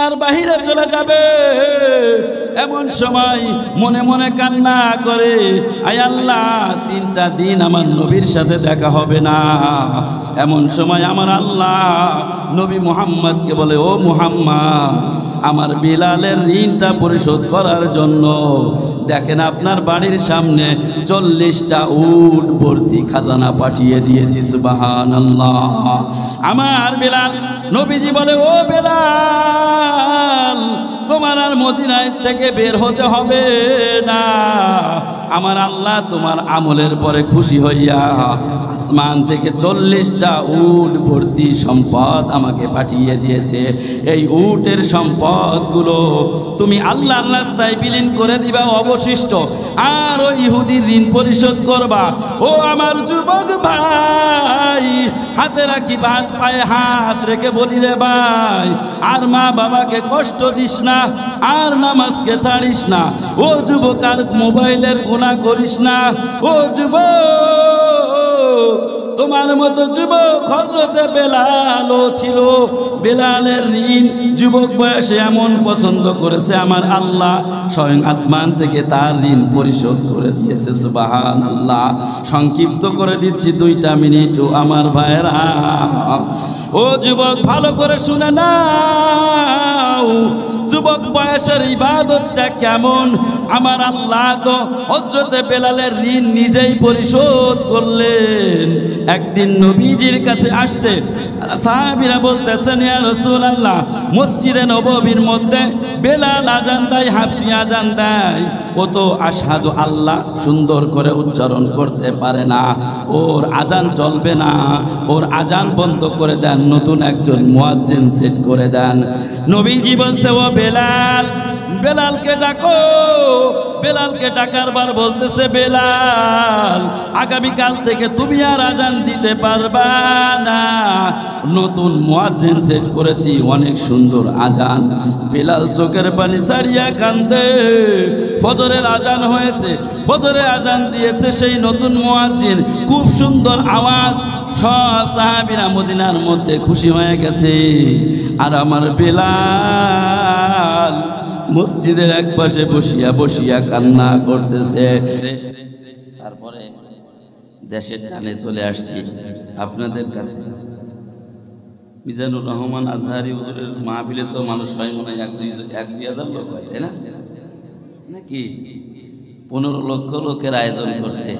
আর বাহিরে চলে যাবে, এমন সময় মনে মনে কান্না করে, আয় আল্লাহ 3টা দিন আমার নবীর সাথে দেখা হবে না। এমন সময় আমার আল্লাহ নবী মুহাম্মদকে বলে, ও মুহাম্মদ, আমার বিলালের ঋণটা পরিশোধ করার জন্য দেখেন আপনার বাড়ির সামনে 40টা উট ভর্তি খাজানা পাঠিয়ে দিয়েছি। সুবহানাল্লাহ। আমার বিলাল, নবীজি বলে, ও বিলাল, তোমার আর মদিনায় থেকে বের হতে হবে না। আমার আল্লাহ তোমার আমলের পরে খুশি হইয়া আসমান থেকে 40টা উট ভর্তি সম্পদ আমাকে পাঠিয়ে দিয়েছে। এই উটের সম্পদগুলো তুমি আল্লাহর রাস্তায় বিলীন করে দিবা অবশিষ্ট, আর ওই ইহুদির ঋণ পরিশোধ করবা। ও আমার যুবক ভাই, হাতে রাখি পায়ে হাত রেখে বলি রে ভাই, আর মা বাবাকে কষ্ট দিস না, আর নামাজকে ছাড়িস না। ও যুবক, আর মোবাইলের গুনাহ করিস না। ও যুবক, তোমার মতো যুবক হযরতে বেলালও ছিল। বেলালের ঋণ যুবক বয়সে এমন পছন্দ করেছে আমার আল্লাহ, স্বয়ং আসমান থেকে তার ঋণ পরিশোধ করে দিয়েছে। সুবহানাল্লাহ। সংক্ষিপ্ত করে দিচ্ছি 2টা মিনিট। ও আমার ভাইরা, ও যুবক, ভালো করে শুনে নাও, যুবক বয়সের ইবাদতটা কেমন। আমার আল্লাহ তো হযরতে বেলালের ঋণ নিজেই পরিশোধ করলেন। একদিন নবীজির কাছে আসছে সাহাবীরা বলতেছেন, ইয়া রাসূলুল্লাহ, মসজিদে নববীর মধ্যে বেলাল আজান দেয়, হাফসি আজান দেয়, ও তো আশহাদু আল্লাহ সুন্দর করে উচ্চারণ করতে পারে না, ওর আজান চলবে না, ওর আজান বন্ধ করে দেন, নতুন একজন মুয়াজ্জিন সেট করে দেন। নবীজি বলছে, ও বেলাল, বেলালকে ডাকো। বেলালকে ডাকার বার বলতেছে, বেলাল, আগামীকাল থেকে তুমি আর আজান দিতে পারবা না, নতুন মুয়াজ্জিন সেট করেছি, অনেক সুন্দর আজান। বেলাল চোখের পানি ছাড়িয়া কান্দে। ফজরের আজান হয়েছে, ফজরে আজান দিয়েছে সেই নতুন মুয়াজ্জিন, খুব সুন্দর আওয়াজ। সব সাহাবীরা মদিনার মধ্যে খুশি হয়ে গেছে, আর আমার বেলাল মসজিদের এক পাশে বসিয়া বসিয়া কান্না করতেছে। তারপরে দেশের টানে চলে আসছি আপনাদের কাছে। মিজানুর রহমান আজহারি হুজুরের মাহফিলে তো মানুষ হয় মনে হয় 1-2 হাজার লোক হয়, তাই না? নাকি 15 লক্ষ লোকের আয়োজন করছে,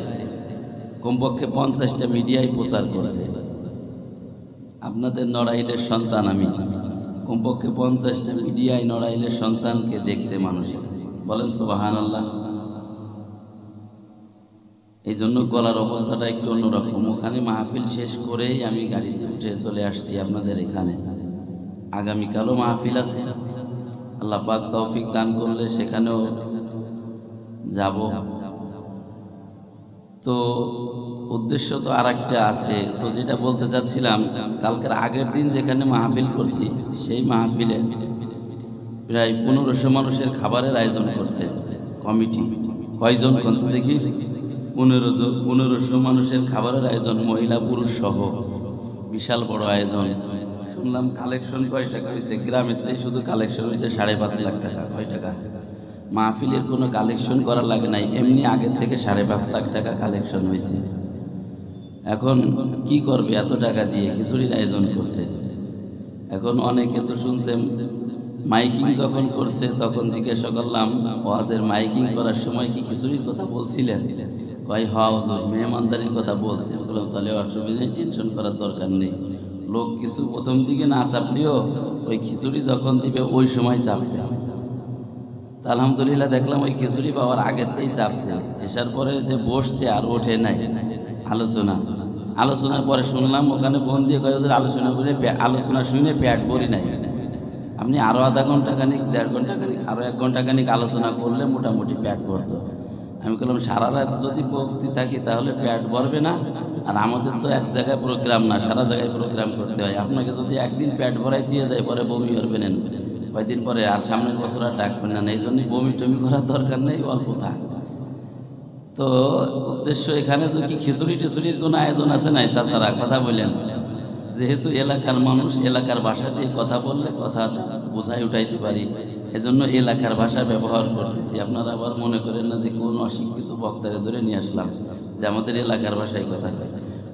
কমপক্ষে 50টা মিডিয়ায় প্রচার করছে। আপনাদের নড়াইলের সন্তান আমি, কমপক্ষে 50টা মিডিয়ায় নড়াইলের সন্তানকে দেখছে মানুষ। বলেন সুবহানাল্লাহ। এই জন্য গলার অবস্থাটা একটু অন্যরকম। ওখানে মাহফিল শেষ করেই আমি গাড়িতে উঠে চলে আসছি আপনাদের এখানে। আগামীকালও মাহফিল আছে, আল্লাহ পাক তৌফিক দান করলে সেখানেও যাব। তো উদ্দেশ্য তো আরেকটা আছে। তো যেটা বলতে চাচ্ছিলাম, কালকের আগের দিন যেখানে মাহফিল করছি, সেই মাহফিলে প্রায় 1500 মানুষের খাবারের আয়োজন করছে কমিটি। কয়জন কত দেখি? 1500 মানুষের খাবারের আয়োজন, মহিলা পুরুষ সহ, বিশাল বড় আয়োজন। শুনলাম কালেকশন কয় টাকা হয়েছে, গ্রামেতেই শুধু কালেকশন হয়েছে 5.5 লাখ টাকা। কয় টাকা? মাহফিলের কোনো কালেকশন করা লাগে নাই, এমনি আগের থেকে 5.5 লাখ টাকা কালেকশন হয়েছে। এখন কি করবে এত টাকা দিয়ে? খিচুড়ির আয়োজন করছে। এখন অনেকে তো শুনছেন মাইকিং যখন করছে তখন জিজ্ঞাসা করলাম, ওয়াজের মাইকিং করার সময় কি খিচুড়ির কথা বলছিলেন? কয় হ্যাঁ হুজুর, মেহমানদারির কথা বলছে। বললাম তাহলে অসুবিধা, টেনশন করার দরকার নেই। লোক কিছু প্রথম দিকে না চাপলেও ওই খিচুড়ি যখন দিবে ওই সময় চাপবে। আলহামদুলিল্লাহ দেখলাম ওই খিচুড়ি পাওয়ার আগের থেকেই চাপছে। এসার পরে যে বসছে আর ওঠে নাই। আলোচনার পরে শুনলাম ওখানে ফোন দিয়ে কয় আলোচনা শুনে পেট ভরি নাই। আপনি আরও আধা ঘন্টা খানিক, 1.5 ঘন্টা খানিক, আরও 1 ঘন্টা খানিক আলোচনা করলে মোটামুটি পেট ভরতো। আমি বললাম সারা রাত যদি বক্তি থাকি তাহলে পেট ভরবে না। আর আমাদের তো এক জায়গায় প্রোগ্রাম না, সারা জায়গায় প্রোগ্রাম করতে হয়। আপনাকে যদি একদিন পেট ভরাই দিয়ে যায় পরে বমি করবেন, কয়েকদিন পরে আর সামনের বছর আর ডাকবেন না। এই জন্যই বমি টমি করার দরকার নেই, অল্প থাক। তো উদ্দেশ্য এখানে যদি খিচুড়ি টিচুড়ির কোনো আয়োজন আছে নাই? চাচারা কথা বললেন, যেহেতু এলাকার মানুষ, এলাকার ভাষা দিয়ে কথা বললে কথা বোঝাই উঠাইতে পারি, এজন্য এলাকার ভাষা ব্যবহার করতেছি। আপনারা আবার মনে করেন না যে কোন অশিক্ষিত বক্তারে ধরে নিয়ে আসলাম যে আমাদের এলাকার ভাষায় কথা কয়।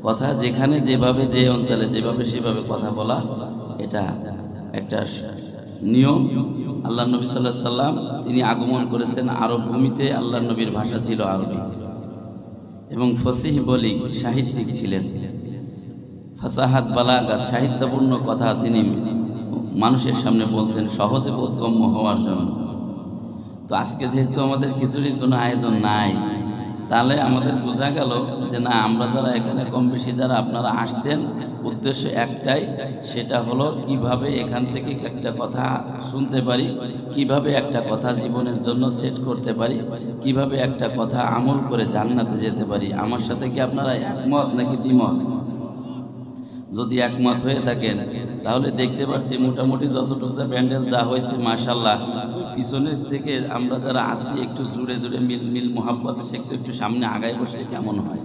কথা যেখানে যেভাবে, যে অঞ্চলে যেভাবে সেভাবে কথা বলা, এটা একটা নিয়ম। আল্লাহ নবী সাল্লাল্লাহু আলাইহি সাল্লাম তিনি আগমন করেছেন আরব ভূমিতে। আল্লাহ নবীর ভাষা ছিল আরবি এবং ফসিহ বলি সাহিত্যিক ছিলেন। ফাসাহাত বালাগাত সাহিত্যপূর্ণ কথা তিনি মানুষের সামনে বলতেন সহজে বোধগম্য হওয়ার জন্য। তো আজকে যেহেতু আমাদের খিচুড়ির কোনো আয়োজন নাই, তাহলে আমাদের বোঝা গেল যে না, আমরা যারা এখানে কম বেশি যারা আপনারা আসছেন, উদ্দেশ্য একটাই, সেটা হলো কিভাবে এখান থেকে একটা কথা শুনতে পারি, কিভাবে একটা কথা জীবনের জন্য সেট করতে পারি, কিভাবে একটা কথা আমল করে জান্নাতে যেতে পারি। আমার সাথে কি আপনারা একমত নাকি দ্বিমত? যদি একমত হয়ে থাকেন তাহলে দেখতে পাচ্ছি মোটামুটি যতটুকু যা প্যান্ডেল যা হয়েছে মাশাআল্লাহ, পিছনের থেকে আমরা যারা আসি একটু জুড়ে জুড়ে মিল মোহাব্বতের সাথে একটু সামনে আগায় বসে কেমন হয়।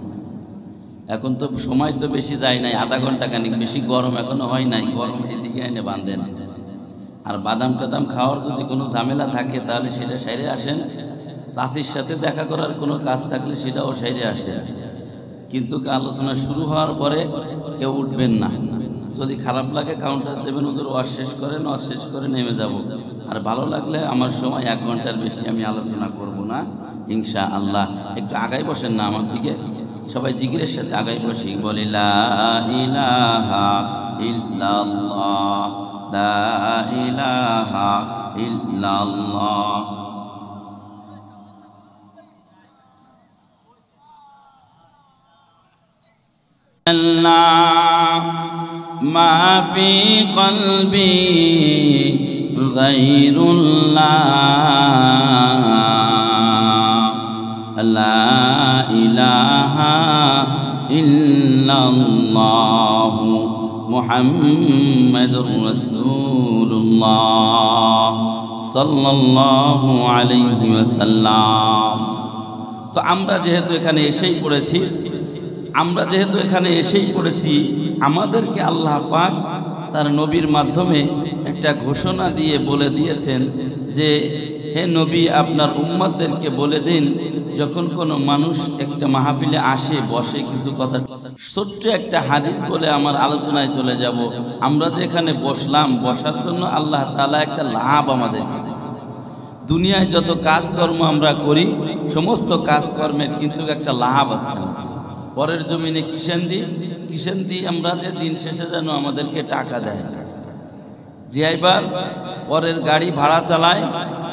এখন তো সময় তো বেশি যায় নাই, আধা ঘন্টা খানিক, বেশি গরম এখনো হয় নাই। গরম এদিকে এনে বাঁধেন। আর বাদাম টাদাম খাওয়ার যদি কোনো ঝামেলা থাকে তাহলে সেটা সাইরে আসেন। চাচির সাথে দেখা করার কোনো কাজ থাকলে সেটাও সাইরে আসেন। কিন্তু আলোচনা শুরু হওয়ার পরে কেউ উঠবেন না। যদি খারাপ লাগে কাউন্টার দেবেন, হুজুর ওয়াজ শেষ করে নেমে যাব। আর ভালো লাগলে আমার সময় 1 ঘন্টার বেশি আমি আলোচনা করব না ইনশাআল্লাহ। একটু আগাই বসেন না আমার দিকে, সবাই জিকিরের সাথে আগাই বসি। বলি লা ইলাহা ইল্লাল্লাহ, লা ইলাহা ইল্লাল্লাহ। ما في قلبي غير الله، لا إله إلا الله محمد رسول الله صلى الله عليه وسلم। তো আমরা যেহেতু এখানে এসেই পড়েছি, আমাদেরকে আল্লাহ পাক তার নবীর মাধ্যমে একটা ঘোষণা দিয়ে বলে দিয়েছেন যে হে নবী, আপনার উম্মতদেরকে বলে দিন, যখন কোনো মানুষ একটা মাহফিলে আসে বসে কিছু কথা, ছোট্ট একটা হাদিস বলে আমার আলোচনায় চলে যাব। আমরা যেখানে বসলাম, বসার জন্য আল্লাহ তাআলা একটা লাভ আমাদেরকে দিয়েছে। দুনিয়ায় যত কাজকর্ম আমরা করি, সমস্ত কাজকর্মের কিন্তু একটা লাভ আছে। পরের জমিনে কিষেন দি আমরা যে দিন শেষে যেন আমাদেরকে টাকা দেয়। ড্রাইভার পরের গাড়ি ভাড়া চালায়,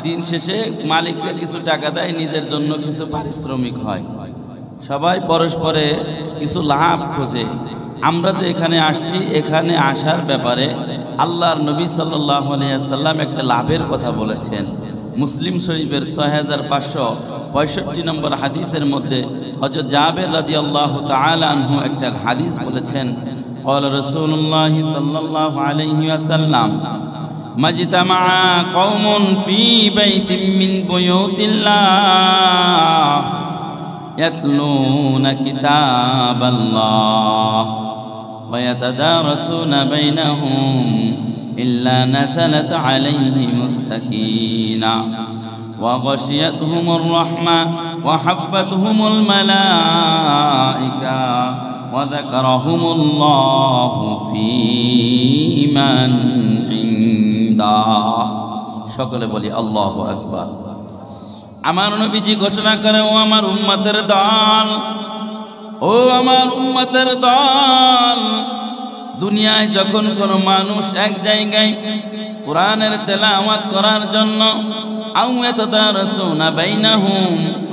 দিন শেষে মালিককে কিছু টাকা দেয়, নিজের জন্য কিছু পারিশ্রমিক হয়। সবাই পরস্পরে কিছু লাভ খোঁজে। আমরা যে এখানে আসছি, এখানে আসার ব্যাপারে আল্লাহর নবী সাল্লাল্লাহু আলাইহি ওয়াসাল্লাম একটা লাভের কথা বলেছেন। মুসলিম শরীফের 6565 নম্বর হাদিসের মধ্যে হযরত জাবের রাদিয়াল্লাহু তাআলা আনহু একটা হাদিস বলেছেন, قال رسول الله صلى الله عليه وسلم ما اجتمع قوم في بيت من بيوت الله يتلون كتاب الله ويتدارسون بينهم إلا نزلت عليهم السكينة وغشيتهم الرحمة وحفتهم الملائكة وذكرهم الله في من عنده। সকলে বলি আল্লাহু আকবার। আমার নবীজি ঘোষণা করে, ও আমার উম্মতের দল, ও আমার উম্মতের দল, দুনিয়ায় যখন কোনো মানুষ এক জায়গায় কোরআনের তেলাওয়াত করার জন্য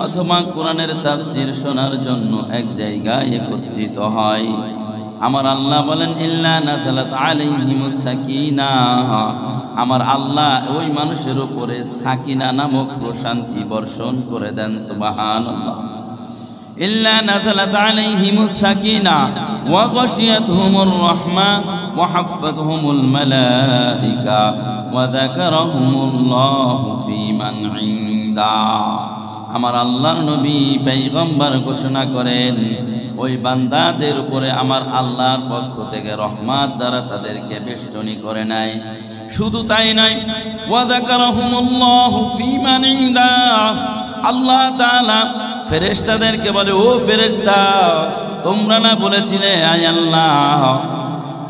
অথবা কোরআনের তাফসীর শোনার জন্য এক জায়গায় একত্রিত হয়, আমার আল্লাহ বলেন ইল্লা নাযালাত আলাইহিমুস সাকিনাহ, আমার আল্লাহ ওই মানুষের উপরে সাকিনা নামক প্রশান্তি বর্ষণ করে দেন। সুবহানাল্লাহ। ইল্লা নাযালাত আলাইহিমুস সাকিনাহ ওয়া গাশিয়াতহুমুর রাহমা ওয়া হাফফাতহুমুল মালাইকা ওয়া যাকারাহুমুল্লাহু ফী মান হামিদা। আমার আল্লাহর নবী পয়গম্বর ঘোষণা করেন ওই বান্দাদের উপরে আমার আল্লাহর পক্ষ থেকে রহমত দ্বারা তাদেরকে বেষ্টনী করে নেয়। শুধু তাই নয়, ওয়া যাকারাহুমুল্লাহু ফী মান ইনদা, আল্লাহ তাআলা ফেরেশতাদেরকে বলে, ও ফেরেশতা, তোমরা না বলেছিলে আয় আল্লাহ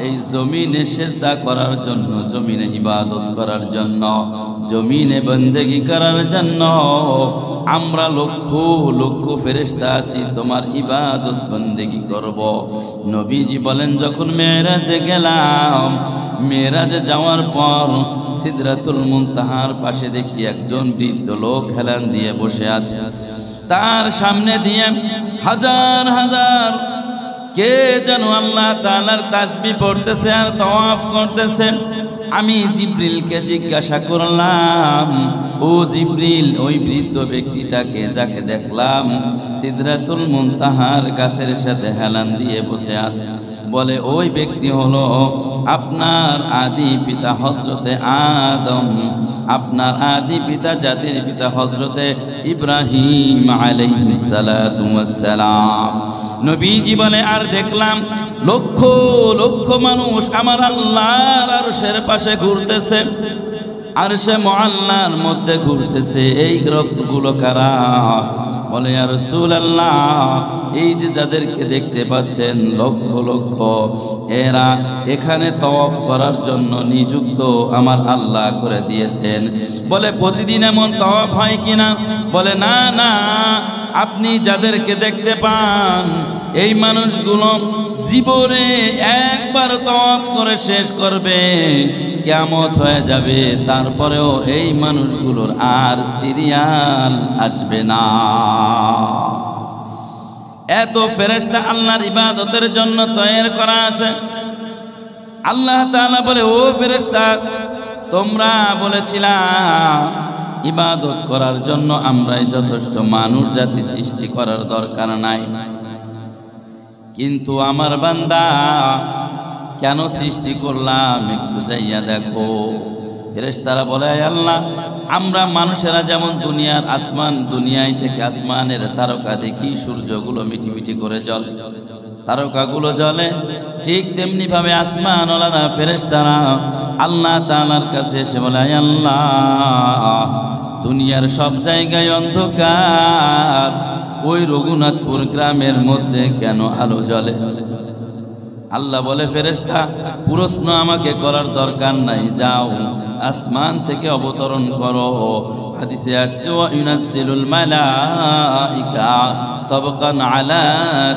এই জমিনে সেজদা করার জন্য, জমিনে ইবাদত করার জন্য, জমিনে বন্দেগি করার জন্য আমরা লক্ষ লক্ষ ফেরেশতা আছি, তোমার ইবাদত বন্দেগি করব। নবীজি বলেন, যখন মেরাজে গেলাম, মেরাজে যাওয়ার পর সিদরাতুল মুনতাহার পাশে দেখি একজন বৃদ্ধ লোক হেলান দিয়ে বসে আছে। তার সামনে দিয়ে হাজার হাজার কে যেন আল্লাহ তাআলার তাসবিহ পড়তেছে আর তাওয়াফ করতেছে। আমি জিবরিলকে জিজ্ঞাসা করলাম, ও জিবরিল, ওই বৃদ্ধ ব্যক্তিটাকে যাকে দেখলাম সিদরাতুল মুনতাহার গাছের সাথে হেলান দিয়ে বসে আছে, বলে ওই ব্যক্তি হলো আপনার আদি পিতা হযরতে আদম, আপনার আদি পিতা জাতির পিতা হযরতে ইব্রাহিম আলাইহিস সালাতু ওয়াস সালাম। নবীজি বলে, আর দেখলাম লক্ষ লক্ষ মানুষ আমার আল্লাহর আরশের পাশে ঘুরতেছে, আরশে মুআল্লার মধ্যে ঘুরতেছে। এই গ্রহগুলো কারা? বলে, ইয়া রাসূলুল্লাহ, এই যে যাদেরকে দেখতে পাচ্ছেন লক্ষ লক্ষ, এরা এখানে তাওয়াফ করার জন্য নিযুক্ত আমার আল্লাহ করে দিয়েছেন। বলে, প্রতিদিন এমন তাওয়াফ হয় কিনা? বলে, না না, আপনি যাদেরকে দেখতে পান এই মানুষগুলো জীবনে একবার তাওয়াফ করে শেষ করবে, কিয়ামত হয়ে যাবে, তারপরেও এই মানুষগুলোর আর সিরিয়াল আসবে না। এত ফেরেশতা আল্লাহর ইবাদতের জন্য তৈরি করা আছে। আল্লাহ তাআলা বলে, ও ফেরেশতা, তোমরা বলেছিলা ইবাদত করার জন্য আমরাই যথেষ্ট, মানুষ জাতি সৃষ্টি করার দরকার নাই। কিন্তু আমার বান্দা কেন সৃষ্টি করলাম একটু যাইয়া দেখো। ফেরেশতারা বলে, আল্লাহ, আমরা মানুষেরা যেমন দুনিয়ার আসমান, দুনিয়ায় থেকে আসমানের তারকা দেখি, সূর্যগুলো মিটি মিটি করে জ্বলে, তারকাগুলো জ্বলে, ঠিক তেমনি ভাবে আসমানওয়ালারা ফেরেশতারা আল্লাহ তাআলার কাছে এসে বলে, আল্লাহ, দুনিয়ার সব জায়গায় অন্ধকার, ওই রঘুনাথপুর গ্রামের মধ্যে কেন আলো জ্বলে? আল্লাহ বলে, ফেরেশতা, প্রশ্ন আমাকে করার দরকার নাই, যাও আসমান থেকে অবতরণ করো। হাদিসে আসছে, ওয়া ইউনাজ্জিলুল মালাইকা তাবকান আলা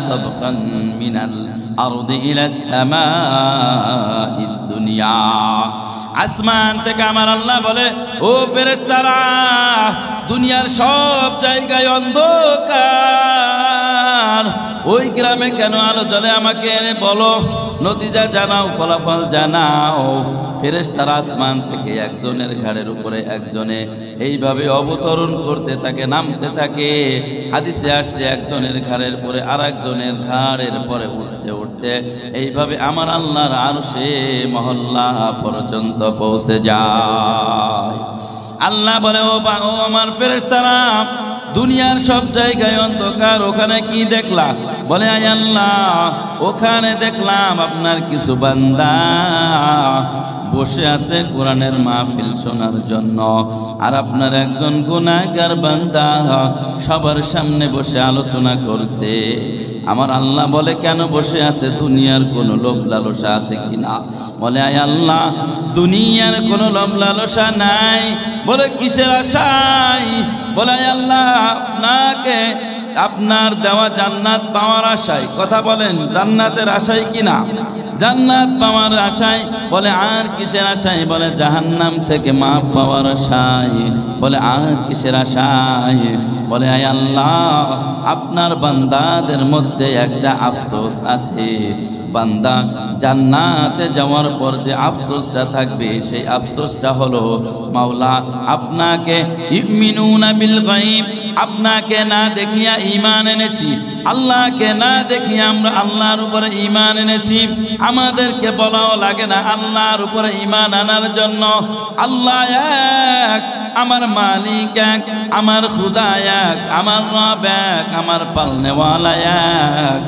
তাবকান মিনাল আরদি ইলাস সামাইদ দুনিয়া। আসমান থেকে আমার আল্লাহ বলে, ও ফেরেশতারা, দুনিয়ার সব জায়গায় অন্ধকার, ওই গ্রামে কেন আলো জ্বলে আমাকে বলো, নতিজা জানাও, ফলাফল জানাও। ফেরেশতারা আসমান থেকে একজনের ঘাড়ের উপরে একজনে এইভাবে অবতরণ করতে থাকে, নামতে থাকে। হাদিসে আসছে, একজনের ঘাড়ের পরে আর একজনের ঘাড়ের পরে উঠতে উঠতে এইভাবে আমার আল্লাহর আরশে মহল্লা পর্যন্ত পৌঁছে যায়। আল্লাহ বলে, ও আমার ফেরেশতারা, দুনিয়ার সব জায়গায় অন্ধকার, ওখানে কি দেখলা? বলে, আয় আল্লাহ, ওখানে দেখলাম আপনার কিছু বান্দা বসে আছে কোরআনের মাহফিল শোনার জন্য, আর আপনার একজন গুনাহগার বান্দা সবার সামনে বসে আলোচনা করছে। আমার আল্লাহ বলে, কেন বসে আছে? দুনিয়ার কোনো লোভ লালসা আছে কিনা? বলে, আয় আল্লাহ, দুনিয়ার কোনো লোভ লালসা নাই। বলে, কিসের আশায়? বলে, আয় আল্লাহ, আপনাকে আপনার দেওয়া জান্নাত পাওয়ার আশায়। কথা বলেন, জান্নাতের আশায় কিনা? জান্নাত পাওয়ার আশায়। বলে, আর কিসের আশায়? বলে, জাহান্নাম থেকে মাফ পাওয়ার আশায়। বলে, আর কিসের আশায়? বলে, আয় আল্লাহ, আপনার বান্দাদের মধ্যে একটা আফসোস আছে। বান্দা জান্নাতে যাওয়ার পর যে আফসোসটা থাকবে, সেই আফসোসটা হলো, মাওলা, আপনাকে ইউমিনুনা বিল গায়ব, আপনাকে না দেখিয়া ঈমান এনেছি, আল্লাহকে না দেখিয়া আমরা আল্লাহর উপরে ঈমান এনেছি। আমাদেরকে বলাও লাগে না আল্লাহর উপরে ঈমান আনার জন্য। আল্লাহ এক, আমার মালিক এক, আমার খুদা এক, আমার রব এক, আমার পালনেওয়ালা এক,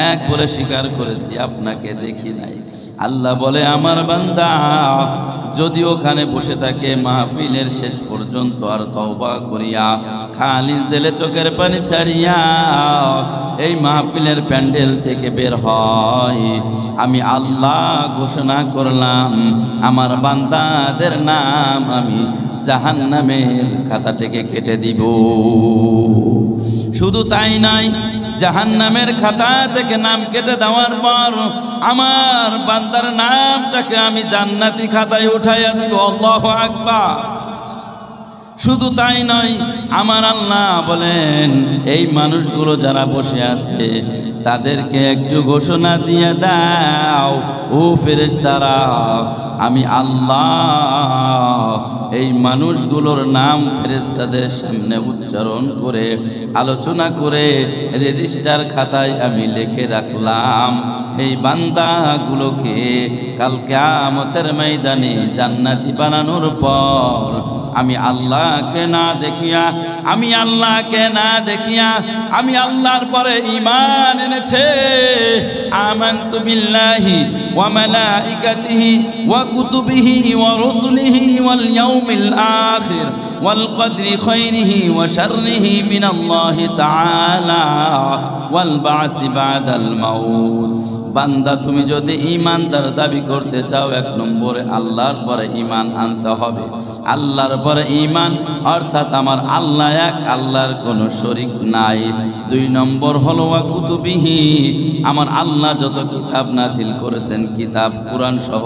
এক বলে স্বীকার করেছি, আপনাকে দেখি নাই। আল্লাহ বলে আমার বান্দা যদি ওখানে বসে থাকে মাহফিলের শেষ পর্যন্ত আর তওবা করিয়া খালিস দিলে চোখের পানি ছাড়িয়া এই মাহফিলের প্যান্ডেল থেকে বের হয়, আমি আল্লাহ ঘোষণা করলাম আমার বান্দাদের নাম আমি জাহান্নামের খাতা থেকে কেটে দিব। শুধু তাই নয়, জাহান্নামের খাতা থেকে নাম কেটে দেওয়ার পর আমার বান্দার নামটাকে আমি জান্নাতি খাতায় উঠাইয়া দিব। আল্লাহু আকবার। শুধু তাই নয়, আমার আল্লাহ বলেন এই মানুষগুলো যারা বসে আছে তাদেরকে একটু ঘোষণা দিয়ে দাও, ও ফেরেশতারা আমি আল্লাহ এই মানুষগুলোর নাম ফেরেশতাদের সামনে উচ্চারণ করে আলোচনা করে রেজিস্টার খাতায় আমি লিখে রাখলাম। এই বান্দাগুলোকে কাল কিয়ামতের ময়দানে জান্নাতি বানানোর পর আমি আল্লাহকে না দেখিয়া আমি আল্লাহর পরে ঈমান এনেছে। আমানতু বিল্লাহি ওয়া মালাইকাতিহি ওয়া কুতুবিহি ওয়া রুসুলিহি ওয়াল ইয়াউমিল আখির ওয়াল কদরি খাইরিহি ওয়া শাররিহি মিনাল্লাহি তাআলা ওয়াল বা'সি বা'দাল মাউত। বান্দা তুমি যদি ঈমানদার দাবি করতে চাও, এক নম্বরে আল্লাহর পরে ঈমান আনতে হবে। আল্লাহর পরে ঈমান অর্থাৎ আমার আল্লাহ এক, আল্লাহর কোনো শরীক নাই। দুই নম্বর হলো ওয়া কুতুবিহি, আমার আল্লাহ যত কিতাব নাজিল করেছেন কিতাব কুরআন সহ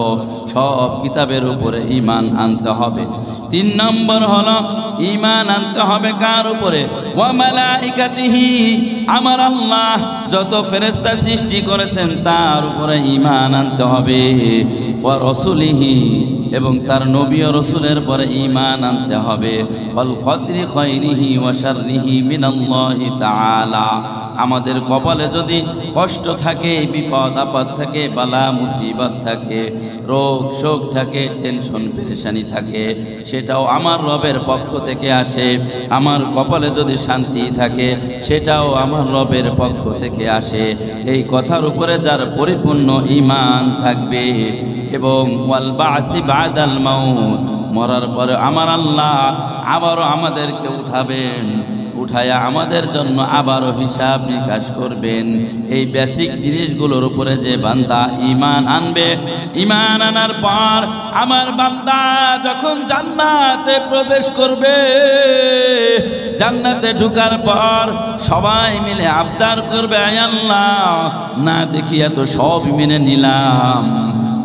সব কিতাবের উপরে ঈমান আনতে হবে। তিন নম্বর হলো ঈমান আনতে হবে কার উপরে? ওয়া মালাইকাতিহি, আমার আল্লাহ যত ফেরেশতা সৃষ্টি করেছেন তার উপরে ঈমান আনতে হবে। ওয়া রাসূলিহি, এবং তার নবী ও রাসূলের পরে ঈমান আনতে হবে। ওয়াল কদরি খাইরিহি ওয়া শাররিহি মিনাল্লাহি তাআলা, আমাদের কপালে যদি কষ্ট থাকে, বিপদ আপদ থাকে, বালা মুসিবত থাকে, রোগ শোক থাকে, টেনশন পেরেশানি থাকে, সেটাও আমার রবের পক্ষ থেকে আসে। আমার কপালে যদি শান্তি থাকে সেটাও আমার রবের পক্ষ থেকে আসে। এই কথার উপরে যার পরিপূর্ণ ঈমান থাকবে এবং ওয়াল বা'সি বা'দাল মাউত, মরার পরে আমার আল্লাহ আবারও আমাদেরকে উঠাবেন, উঠায়া আমাদের জন্য আবারও হিসাব নিকাশ করবেন। এই বেসিক জিনিসগুলোর উপরে যে বান্দা ঈমান আনবে, ঈমান আনার পর আমার বান্দা যখন জান্নাতে প্রবেশ করবে, জান্নাতে ঢোকার পর সবাই মিলে আবদার করবে, আয় আল্লাহ না দেখিয়া তো সব মেনে নিলাম,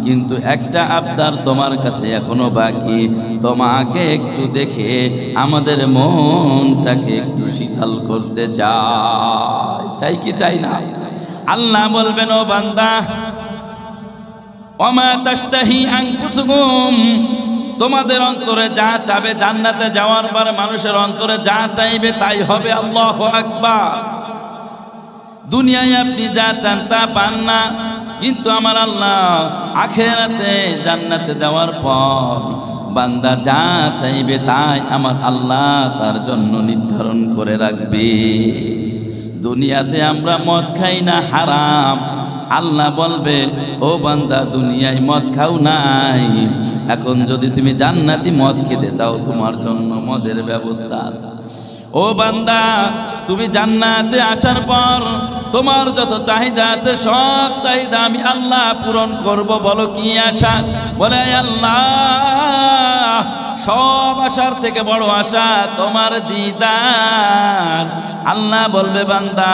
কিন্তু একটা আবদার তোমার কাছে এখনো বাকি, তোমাকে একটু দেখে আমাদের মনটাকে একটু শীতল করতে চাই কি চাই না? আল্লাহ বলবেন, ও বান্দা ওমা তাশতাহি আনফুসুকুম, তোমাদের অন্তরে যা চাবে, জান্নাতে যাওয়ার পর মানুষের অন্তরে যা চাইবে তাই হবে। আল্লাহু আকবার। দুনিয়ায় আপনি যা চান তা পান না, কিন্তু আমার আল্লাহ আখিরাতে জান্নাতে দেওয়ার পর বান্দা যা চাইবে তাই আমার আল্লাহ তার জন্য নির্ধারণ করে রাখবে। দুনিয়াতে আমরা মদ খাই না, হারাম। আল্লাহ বলবে, ও বান্দা দুনিয়ায় মদ খাও নাই, এখন যদি তুমি জান্নাতি মদ খেতে চাও তোমার জন্য মদের ব্যবস্থা আছে। ও বান্দা তুমি জান্নাতে আসার পর তোমার যত চাহিদা আছে সব চাহিদা আমি আল্লাহ পূরণ করব। বলো কি আশা? বলে আল্লাহ সব আশার থেকে বড় আশা তোমার দিদার। আল্লাহ বলবে, বান্দা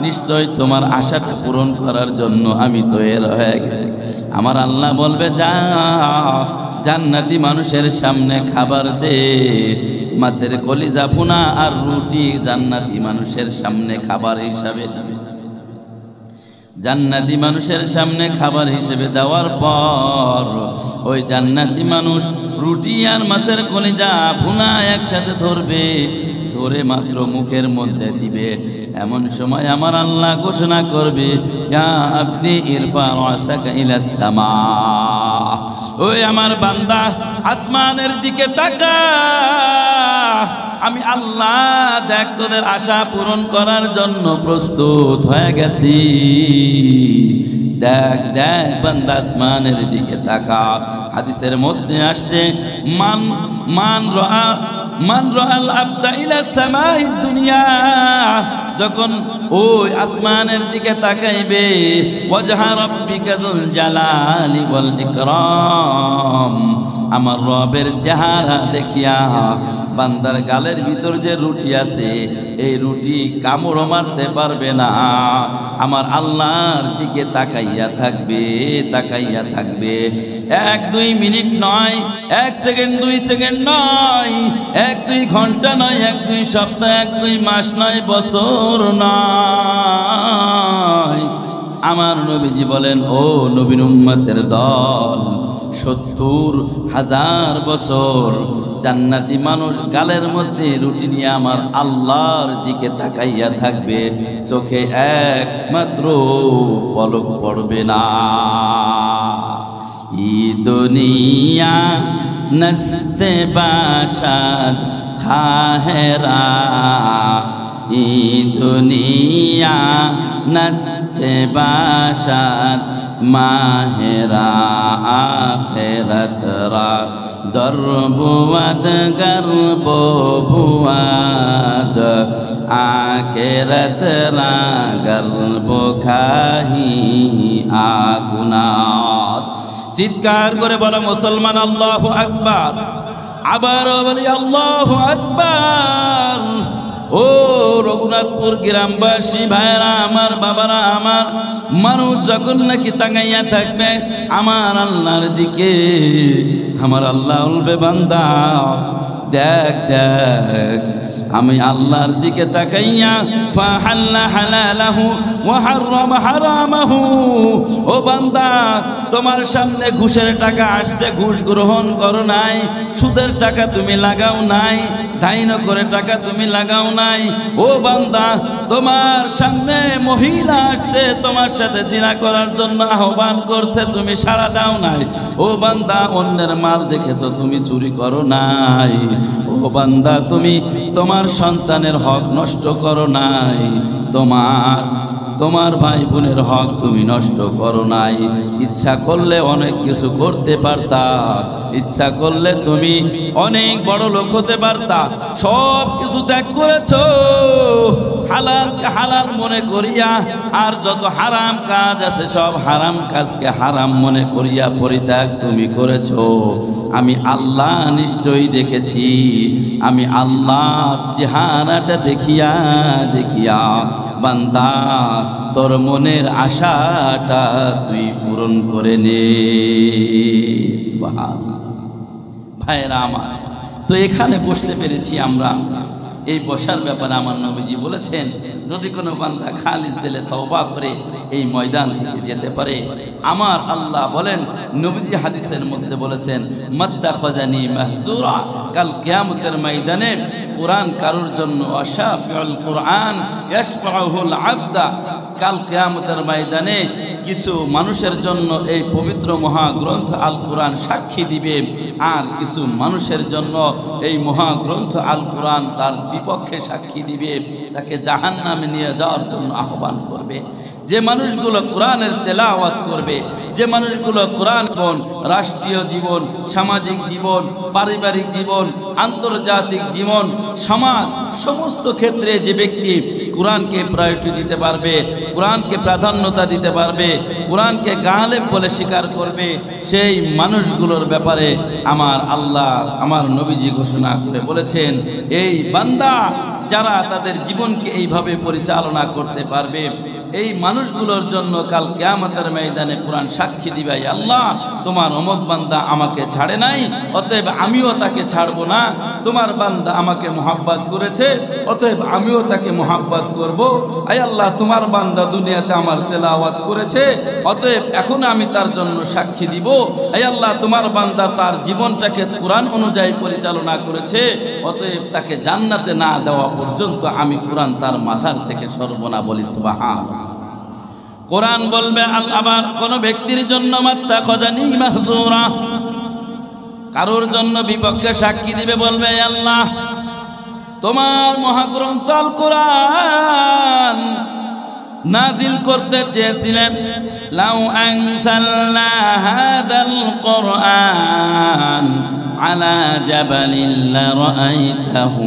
নিশ্চয় তোমার আশাটা পূরণ করার জন্য আমি তৈরি হয়ে গেছি। আমার আল্লাহ বলবে, যা জান্নাতি মানুষের সামনে খাবার দে, মাছের কলিজা ভুনা আর রুটি জান্নাতি মানুষের সামনে খাবার হিসাবে, জান্নাতি মানুষের সামনে খাবার হিসেবে দেওয়ার পর ওই জান্নাতি মানুষ রুটি আর মাছের কলিজা ভুনা একসাথে ধরবে, ধরে মাত্র মুখের মধ্যে দিবে। এমন সময় আমার আল্লাহ ঘোষণা করবে, ইয়া আবদি ইরফা রাসাকা ইলাস সামা, ওই আমার বান্দা আসমানের দিকে তাকা, আমি আল্লাহ দেখ তোদের আশা পূরণ করার জন্য প্রস্তুত হয়ে গেছি। দেখ দেখ বান্দা আসমানের দিকে তাকা। হাদিসের মধ্যে আসছে মান রাআল আবদা ইলা সামাই দুনিয়া, যখন ওই আসমানের দিকে তাকাইবে, ওয়াজহা রাব্বিকা যুল জালালি ওয়াল ইকরাম, আমার রবের চেহারা দেখিয়া বান্দার গালের ভিতর যে রুটি আছে এই রুটি কামড় মারতে পারবে না, আমার আল্লাহর দিকে তাকাইয়া থাকবে, তাকাইয়া থাকবে। 1-2 মিনিট নয়, 1 সেকেন্ড 2 সেকেন্ড নয়, 1-2 ঘন্টা নয়, 1-2 সপ্তাহ, 1-2 মাস নয়, বছর নয়। আমার নবীজি বলেন, ও নবীর উম্মতের দল, 70,000 বছর জান্নাতি মানুষ গালের মধ্যে রুটি নিয়ে আমার আল্লাহর দিকে তাকাইয়া থাকবে, চোখে একমাত্র পলক পড়বে না। ই দুনিয়া নস্তে বাশাদ খাহেরা, ই দুনিয়া নস্তে বাশাদ মাহেরা, আখিরাত রা দরবুয়াদ গর্ববুয়াদ, আখিরাত রা গর্ব খাহি আগুনাত। চিৎকার করে বলো মুসলমান আল্লাহু আকবার। আবারও বলি আল্লাহু আকবার। ও রঘুনাথপুর গ্রামবাসী ভাইরা আমার, বাবারা আমার, মানুষ যখন নাকি তাকাইয়া থাকবে আমার আল্লাহর দিকে, আমার আল্লাহ বলবে, বান্দা দেখ দেখ আমি আল্লাহর দিকে তাকাইয়া ফাহাল্লা হালালাহু ওয়া হারামা হারামাহু। ও বান্দা, তোমার সামনে ঘুষের টাকা আসছে, ঘুষ গ্রহণ করো নাই, সুদের টাকা তুমি লাগাও নাই, ধাইন করে টাকা তুমি লাগাও নাই। ও বান্দা, তোমার সামনে মহিলা আসছে, তোমার সাথে জিনা করার জন্য আহ্বান করছে, তুমি সাড়া দাও নাই। ও বান্দা, অন্যের মাল দেখেছো, তুমি চুরি করো নাই। ও বান্দা, তুমি তোমার সন্তানের হক নষ্ট করো নাই, তোমার ভাই বোনের হক তুমি নষ্ট করো নাই। ইচ্ছা করলে অনেক কিছু করতে পারতা, ইচ্ছা করলে তুমি অনেক বড় লোক হতে পারতা, সব কিছু ত্যাগ করেছো হালালকে হালাল মনে করিয়া, আর যত হারাম কাজ আছে সব হারাম কাজকে হারাম মনে করিয়া পরিত্যাগ তুমি করেছো। আমি আল্লাহ নিশ্চয়ই দেখেছি, আমি আল্লাহর চেহারাটা দেখিয়া দেখিয়া বান্দা তোর মনের আশাটা তুই পূরণ করে নে। সুবহানাল্লাহ। ভাইরা আমার, তো এখানে বসতে পেরেছি আমরা, এই বসার ব্যাপারে আমার নবীজি বলেছেন, যদি কোনো বান্দা খালিস দিলে তওবা করে এই ময়দান থেকে যেতে পারে, আমার আল্লাহ বলেন, নবীজি হাদিসের মধ্যে বলেছেন, মাত্তাখাযানি মাহজুরা, কাল কিয়ামতের ময়দানে কোরআন কারোর জন্য আশাফিউল কোরআন ইয়াশফাউহুল আবদা, কাল কিয়ামতের ময়দানে কিছু মানুষের জন্য এই পবিত্র মহাগ্রন্থ আল কোরআন সাক্ষী দিবে, আর কিছু মানুষের জন্য এই মহাগ্রন্থ আল কোরআন তার বিপক্ষে সাক্ষী দিবে, তাকে জাহান্নামে নিয়ে যাওয়ার জন্য আহ্বান করবে। যে মানুষগুলো কোরআনের তেলাওয়াত করবে, যে মানুষগুলো কোরআন রাষ্ট্রীয় জীবন, সামাজিক জীবন, পারিবারিক জীবন, আন্তর্জাতিক জীবন, সমাজ, সমস্ত ক্ষেত্রে যে ব্যক্তি কোরআনকে প্রায়োরিটি দিতে পারবে, কোরআনকে প্রাধান্যতা দিতে পারবে, কোরআনকে গালেব বলে স্বীকার করবে, সেই মানুষগুলোর ব্যাপারে আমার আল্লাহ, আমার নবীজি ঘোষণা করে বলেছেন, এই বান্দা যারা তাদের জীবনকে এইভাবে পরিচালনা করতে পারবে, এই মানুষগুলোর জন্য কাল কিয়ামতের ময়দানে কোরআন সাক্ষী দিবে, আল্লাহ তোমার অমুক বান্দা আমাকে ছাড়ে নাই, অতএব আমিও তাকে ছাড়বো না। তোমার বান্দা আমাকে মুহাব্বত করেছে, অতএব আমিও তাকে মুহাব্বত করব। আয় আল্লাহ, তোমার বান্দা দুনিয়াতে আমার তেলাওয়াত করেছে, অতএব এখন আমি তার জন্য সাক্ষী দিব। আয় আল্লাহ, তোমার বান্দা তার জীবনটাকে কোরআন অনুযায়ী পরিচালনা করেছে, অতএব তাকে জান্নাতে না দেওয়া পর্যন্ত আমি কোরআন তার মাথার থেকে সরব না। বলি সুবহানাল্লাহ। কোরআন বলবে, আবার কোন ব্যক্তির জন্য মাত্তাখাযানি মাহজুরা, কারোর জন্য বিপক্ষে সাক্ষী দিবে, বলবে আল্লাহ তোমার মহাগ্রন্থ আল কোরআন নাজিল করতে চেয়েছিলেন। লাউ আনজালনা হাযাল কোরআন আলা জাবালিন লারাআইতাহু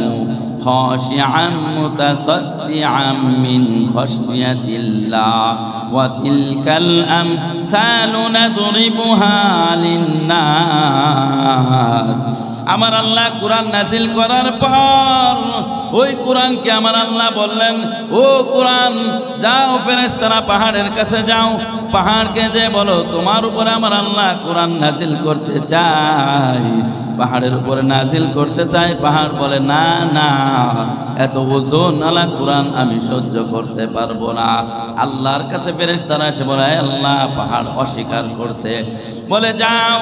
খাশিআন মুতাসাদ্দিআন মিন খাশিয়াতিল্লাহ ওয়া তিলকাল আমসালু নাদরিবুহা লিন-নাস। আমার আল্লাহ কোরআন নাজিল করার পর ওই কোরআনকে আমার আল্লাহ বললেন, ও কোরআন যাও ফেরেশতারা পাহাড়ের কাছে যাও, পাহাড়কে যে বলো তোমার উপরে আমার আল্লাহ কোরআন নাজিল করতে চাই। পাহাড়ের উপরে নাজিল করতে চাই, পাহাড় বলে না না, এত ওজন আলা কোরআন আমি সহ্য করতে পারবো না। আল্লাহর কাছে ফেরেশতারা এসে বলে, আল্লাহ পাহাড় অস্বীকার করছে। বলে যাও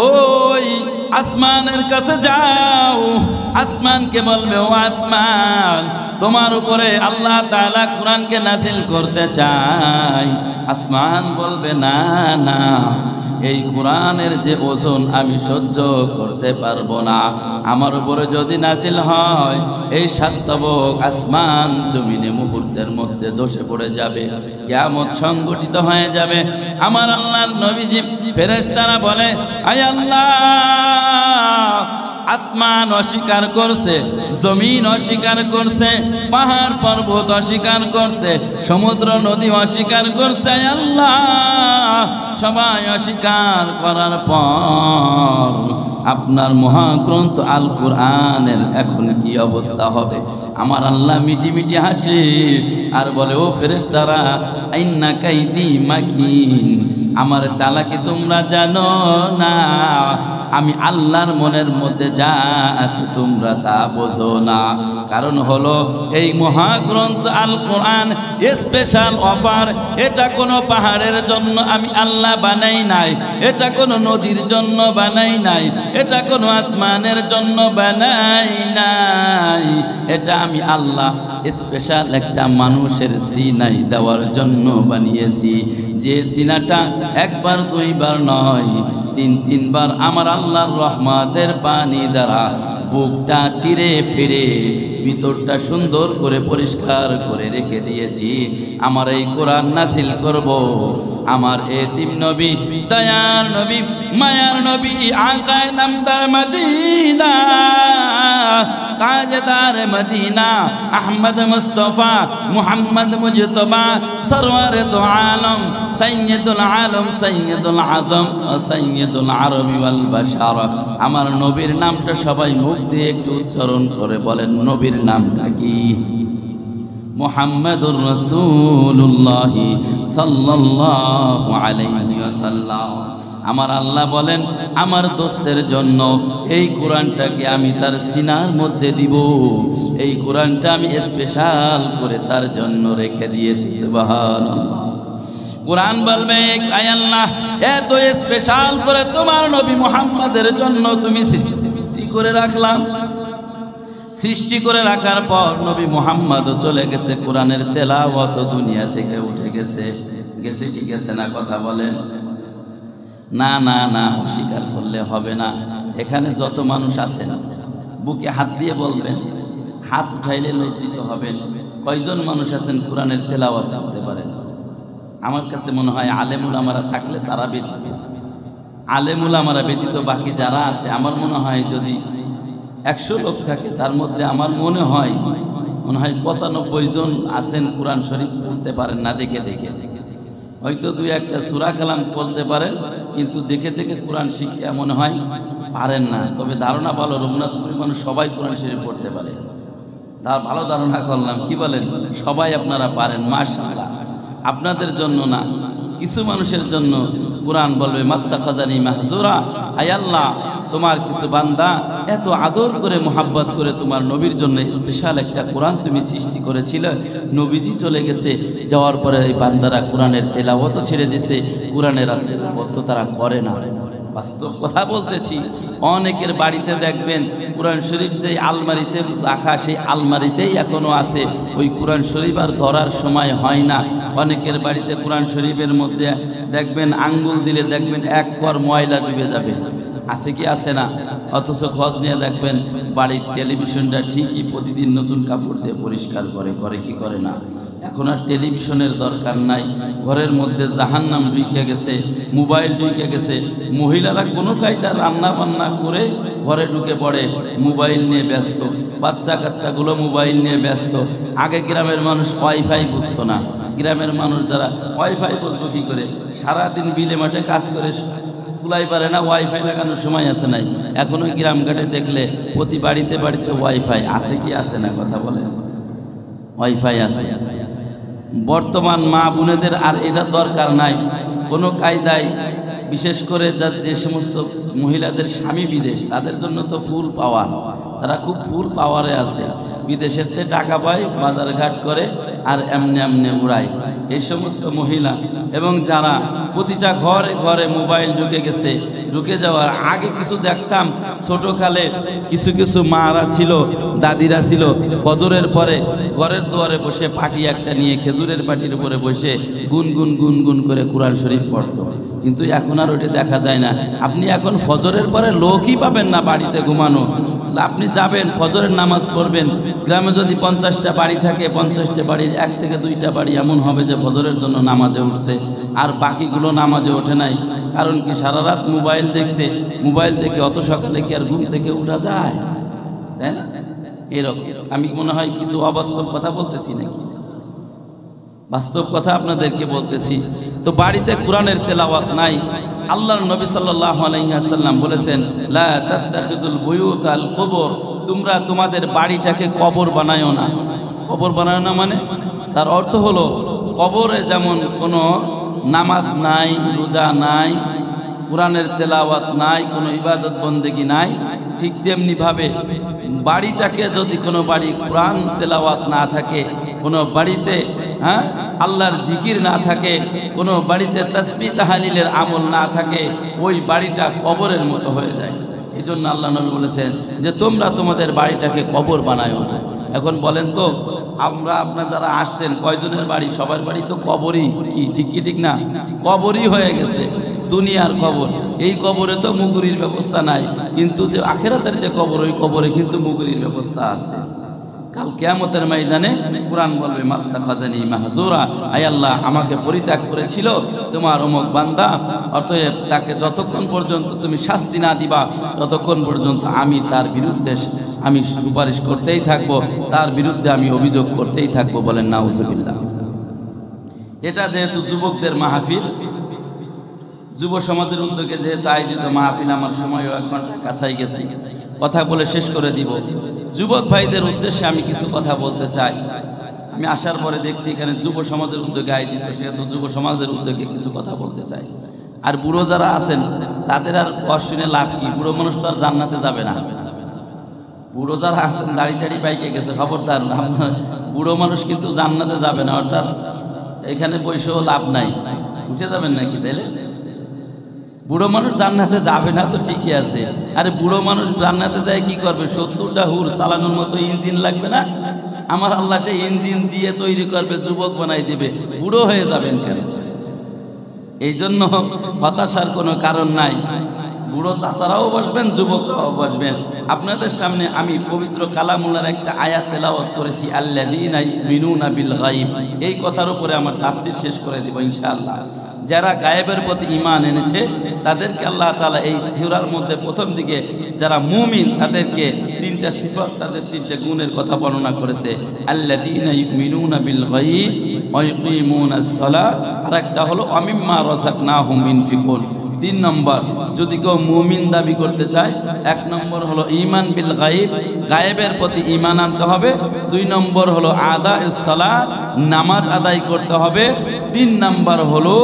ওই আসমানের কাছে যাও, আসমানকে বলবে ও আসমান তোমার উপরে আল্লাহ তাআলা কোরআনকে নাজিল করতে চাই। আসমান বলবে না না, এই কোরআনের যে ওজন আমি সহ্য করতে পারবো না, আমার উপরে যদি নাজিল হয় এই সাতবক আসমান জমিনে মুহূর্তের মধ্যে ধসে পড়ে যাবে, কিয়ামত সংগঠিত হয়ে যাবে। আমার আল্লাহর নবীজি ফেরেশতারা বলে, আয় আল্লাহ আসমান অস্বীকার করছে, জমিন অস্বীকার করছে, পাহাড় পর্বত অস্বীকার করছে, সমুদ্র নদী অস্বীকার করছে। আল্লাহ সবাই অস্বীকার করার পর আপনার মহাগ্রন্থ আল কোরআনের এখন কি অবস্থা হবে? আমার আল্লাহ মিটি মিটি হাসে আর বলে, ও ফেরেশতারা আইন্না কাইদি মাকিন, আমার চালাকি তোমরা জানো না, আমি আল্লাহর মনের মধ্যে যা আছে তোমরা তা বোঝো না। কারণ হলো এই মহাগ্রন্থ আল কোরআন স্পেশাল অফার, এটা কোনো পাহাড়ের জন্য আমি আল্লাহ বানাই নাই, এটা কোনো নদীর জন্য বানাই নাই, এটা কোনো আসমানের জন্য বানাই নাই, এটা আমি আল্লাহ স্পেশাল একটা মানুষের সিনাই দেওয়ার জন্য বানিয়েছি। যে সিনাটা একবার দুইবার নয়, তিনবার আমার আল্লাহর রহমতের পানি দ্বারা বুকটা চিরে ফিরে ভিতরটা সুন্দর করে পরিষ্কার করে রেখে দিয়েছি। আমার এই কোরআন নাজিল করব আমার এতিম নবী, দয়ার নবী, মায়ার নবী, আকায়ে নামদার মদিনা, তাজদার মদিনা, আহমদ মুস্তফা মুহাম্মদ মুজতবা, সরওয়ারে দো আলম, সৈয়দুল আলম, সৈয়দুল আজম, সৈয়দুল আরবি ওয়াল বাশার। আমার নবীর নামটা সবাই মুখ দিয়ে একটু উচ্চারণ করে বলেন, নবীর নামটা কি? মুহাম্মাদুর রাসূলুল্লাহ সাল্লাল্লাহু আলাইহি ওয়াসাল্লাম। আমার আল্লাহ বলেন, আমার দোস্তের জন্য এই কোরআনটাকে আমি তার সিনার মধ্যে দিব, এই কোরআনটা আমি স্পেশাল করে তার জন্য রেখে দিয়েছি। সুবহানাল্লাহ। কোরআন বলবে, আয় আল্লাহ এত স্পেশাল করে তোমার নবী মুহাম্মাদের জন্য তুমি সৃষ্টি করে রাখলাম। সৃষ্টি করে রাখার পর নবী মুহাম্মদ চলে গেছে, কোরআনের তেলাওয়াত দুনিয়া থেকে উঠে গেছে। গেছে কি গেছে না? কথা বলেন। না না না, অস্বীকার করলে হবে না। এখানে যত মানুষ আছেন বুকে হাত দিয়ে বলবেন, হাত উঠাইলে লজ্জিত হবেন, কয়জন মানুষ আছেন কোরআনের তেলাওয়াত করতে পারেন? আমার কাছে মনে হয় আলেম উলামারা থাকলে তারা ব্যতীত, আলেম উলামারা ব্যতীত বাকি যারা আছে, আমার মনে হয় যদি 100 লোক থাকে তার মধ্যে আমার মনে হয় 95 জন আছেন কোরআন শরীফ পড়তে পারেন না। দেখে দেখে হয়তো দুই একটা সূরা কালাম বলতে পারেন, কিন্তু দেখে দেখে কোরআন শিক্ষা মনে হয় পারেন না। তবে ধারণা ভালো, রঘুনাথপুরের মানুষ সবাই কোরআন শরীফ পড়তে পারে। তার ভালো ধারণা করলাম, কি বলেন? সবাই আপনারা পারেন, মাশাআল্লাহ। আপনাদের জন্য না, কিছু মানুষের জন্য কোরআন বলবে মাত্তাখাযানি মাহজুরা, আয় আল্লাহ তোমার কিছু বান্দা এত আদর করে মোহাব্বত করে তোমার নবীর জন্য স্পেশাল একটা কোরআন তুমি সৃষ্টি করেছিলে, নবীজি চলে গেছে, যাওয়ার পরে এই বান্দারা কোরআনের তেলাওয়াত ছেড়ে দিছে, কোরআনের তেলাওয়াত তারা করে না। বাস্তব কথা বলতেছি। অনেকের বাড়িতে দেখবেন কোরআন শরীফ যে আলমারিতে রাখা, সেই আলমারিতেই এখনো আছে, ওই কোরআন শরীফ আর ধরার সময় হয় না। অনেকের বাড়িতে কোরআন শরীফের মধ্যে দেখবেন আঙ্গুল দিলে দেখবেন এক কর ময়লা ডুবে যাবে, আছে কি আছে না? অথচ খোঁজ নিয়ে দেখবেন বাড়ির টেলিভিশনটা ঠিকই প্রতিদিন নতুন কাপড় দিয়ে পরিষ্কার করে কি করে না। এখন আর টেলিভিশনের দরকার নাই, ঘরের মধ্যে জাহান্নাম ঢুকে গেছে, মোবাইল ঢুকে গেছে। মহিলারা কোনো কায়দা রান্না বান্না করে ঘরে ঢুকে পড়ে, মোবাইল নিয়ে ব্যস্ত, বাচ্চা কাচ্চাগুলো মোবাইল নিয়ে ব্যস্ত। আগে গ্রামের মানুষ ওয়াইফাই বুঝতো না, গ্রামের মানুষ যারা ওয়াইফাই বুঝবো কী করে? সারাদিন বিলে মাঠে কাজ করে কুলাই পারে না, ওয়াইফাই লাগানোর সময় আছে নাই। এখনও গ্রামঘাটে দেখলে প্রতি বাড়িতে বাড়িতে ওয়াইফাই আছে কি আছে না? কথা বলে, ওয়াইফাই আছে। বর্তমান মা বোনেদের আর এটা দরকার নাই কোনো কায়দায়। বিশেষ করে যে সমস্ত মহিলাদের স্বামী বিদেশ, তাদের জন্য তো ফুল পাওয়ার, তারা খুব ফুল পাওয়ারে আছে। বিদেশের থেকে টাকা পায়, বাজারঘাট করে আর এমনি এমনি উড়ায় এই সমস্ত মহিলা। এবং যারা প্রতিটা ঘরে ঘরে মোবাইল ঢুকে গেছে, ঢুকে যাওয়ার আগে কিছু দেখতাম ছোটকালে কিছু কিছু মারা ছিল, দাদিরা ছিল, ফজরের পরে ঘরের দুয়ারে বসে পাটি একটা নিয়ে খেজুরের পাটির উপরে বসে গুনগুন গুনগুন করে কোরআন শরীফ পড়তো। কিন্তু এখন আর ওইটা দেখা যায় না। আপনি এখন ফজরের পরে লোকই পাবেন না বাড়িতে ঘুমানো। আপনি যাবেন ফজরের নামাজ পড়বেন, গ্রামে যদি 50টা বাড়ি থাকে, 50টা বাড়ির 1 থেকে 2টা বাড়ি এমন হবে যে ফজরের জন্য নামাজে উঠছে, আর বাকিগুলো নামাজে ওঠে নাই। কারণ কি? সারা রাত মোবাইল দেখছে। মোবাইল দেখে অত সকালে কি আর ঘুম থেকে উঠা যায়? তাই না? এরকম আমি মনে হয় কিছু অবাস্তব কথা বলতেছি নাকি? বাস্তব কথা আপনাদেরকে বলতেছি। তো বাড়িতে কোরআনের তেলাওয়াত নাই। আল্লাহর নবী সাল্লাল্লাহু আলাইহি ওয়াসাল্লাম বলেছেন, লা তাত্তাখিযুল বুয়ুতাল কুবুর, তোমরা তোমাদের বাড়িটাকে কবর বানায়ো না। কবর বানায়ো না মানে তার অর্থ হলো কবরে যেমন কোনো নামাজ নাই, রোজা নাই, কোরআনের তেলাওয়াত নাই, কোনো ইবাদত বন্দেগী নাই, ঠিক তেমনিভাবে বাড়িটাকে যদি কোনো বাড়ি কোরআন তেলাওয়াত না থাকে, কোনো বাড়িতে আল্লাহর জিকির না থাকে, কোনো বাড়িতে তাসবিহ তাহলিলের আমল না থাকে, ওই বাড়িটা কবরের মতো হয়ে যায়। এই জন্য আল্লাহ নবী বলেছেন যে তোমরা তোমাদের বাড়িটাকে কবর বানায়ো না। এখন বলেন তো, আপনারা যারা আসছেন কয়জনের বাড়ি? সবার বাড়ি তো কবরই, কি ঠিক কি ঠিক না? কবরই হয়ে গেছে, দুনিয়ার কবর। এই কবরে তো মুগুরির ব্যবস্থা নাই, কিন্তু যে আখিরাতের যে কবর, ওই কবরে কিন্তু মুগুরির ব্যবস্থা আছে। কাল কিয়ামতের ময়দানে কুরআন বলবে, মাত্তাখাযানি মাহজুরা, আয় আল্লাহ আমাকে পরিত্যাগ করেছিল তোমার অমুক বান্দা, অতএব তাকে যতক্ষণ পর্যন্ত তুমি শাস্তি না দিবা ততক্ষণ পর্যন্ত আমি তার বিরুদ্ধে আমি সুপারিশ করতেই থাকবো, তার বিরুদ্ধে আমি অভিযোগ করতেই থাকবো। বলেন নাউজুবিল্লাহ। এটা যেহেতু যুবকদের মাহফিল, যুব সমাজের উদ্যোগে যেহেতু আয়োজিত মাহফিল, আমার সময় 1 ঘন্টা কাছাই গেছি, কথা বলে শেষ করে দিব। যুবক ভাইদের উদ্দেশ্যে আমি কিছু কথা বলতে চাই। আমি আসার পরে দেখছি এখানে যুব সমাজের উদ্যোগে আয়োজিত, সেহেতু যুব সমাজের উদ্যোগে কিছু কথা বলতে চাই। আর বুড়ো যারা আছেন তাদের আর শুনে লাভ কি? বুড়ো মানুষ তো আর জান্নাতে যাবে না। বুড়ো যারা আছেন দাড়ি টাড়ি পাইকে গেছে, খবরদার, বুড়ো মানুষ কিন্তু জান্নাতে যাবে না। অর্থাৎ এখানে বসেও লাভ নাই, উঠে যাবেন নাকি? তাইলে বুড়ো মানুষ জান্নাতে যাবে না তো ঠিকই আছে। আরে বুড়ো মানুষ জান্নাতে যায় কি করবে? 70টা হুর চালানোর মতো ইঞ্জিন লাগবে না? আমার আল্লাহ সেই ইঞ্জিন দিয়ে তৈরি করবে, যুবক বানাই দিবে। বুড়ো হয়ে যাবেন কেন? এই জন্য হতাশার কোনো কারণ নাই। বুড়ো চাচারাও বসবেন, যুবকরাও বসবেন। আপনাদের সামনে আমি পবিত্র কালামুল্লাহর একটা আয়াত তেলাওয়াত করেছি, আল্লাযীনা ইউমিনুনা বিল গায়ব। এই কথার উপরে আমার তাফসীর শেষ করে দিব ইনশাআল্লাহ। যারা গায়েবের প্রতি ঈমান এনেছে তাদেরকে আল্লাহ তাআলা এই সূরার মধ্যে প্রথম দিকে যারা মুমিন তাদেরকে 3টা সিফাত, তাদের 3টা গুণের কথা বর্ণনা করেছে। আল্লাযীনা ইউমিনুনা বিল গায়ব ওয়া ইউকিমুনাস সালাত, আর একটা হলো ওয়া মিম্মা রাযাকনাহুম ইউনফিকুন। 3 নম্বর, যদি কেউ মুমিন দাবি করতে চায়, 1 নম্বর হলো ঈমান বিল গায়ব, গায়েবের প্রতি ঈমান আনতে হবে। 2 নম্বর হলো আদাউস সালাত, নামাজ আদায় করতে হবে। 3 নম্বর হলো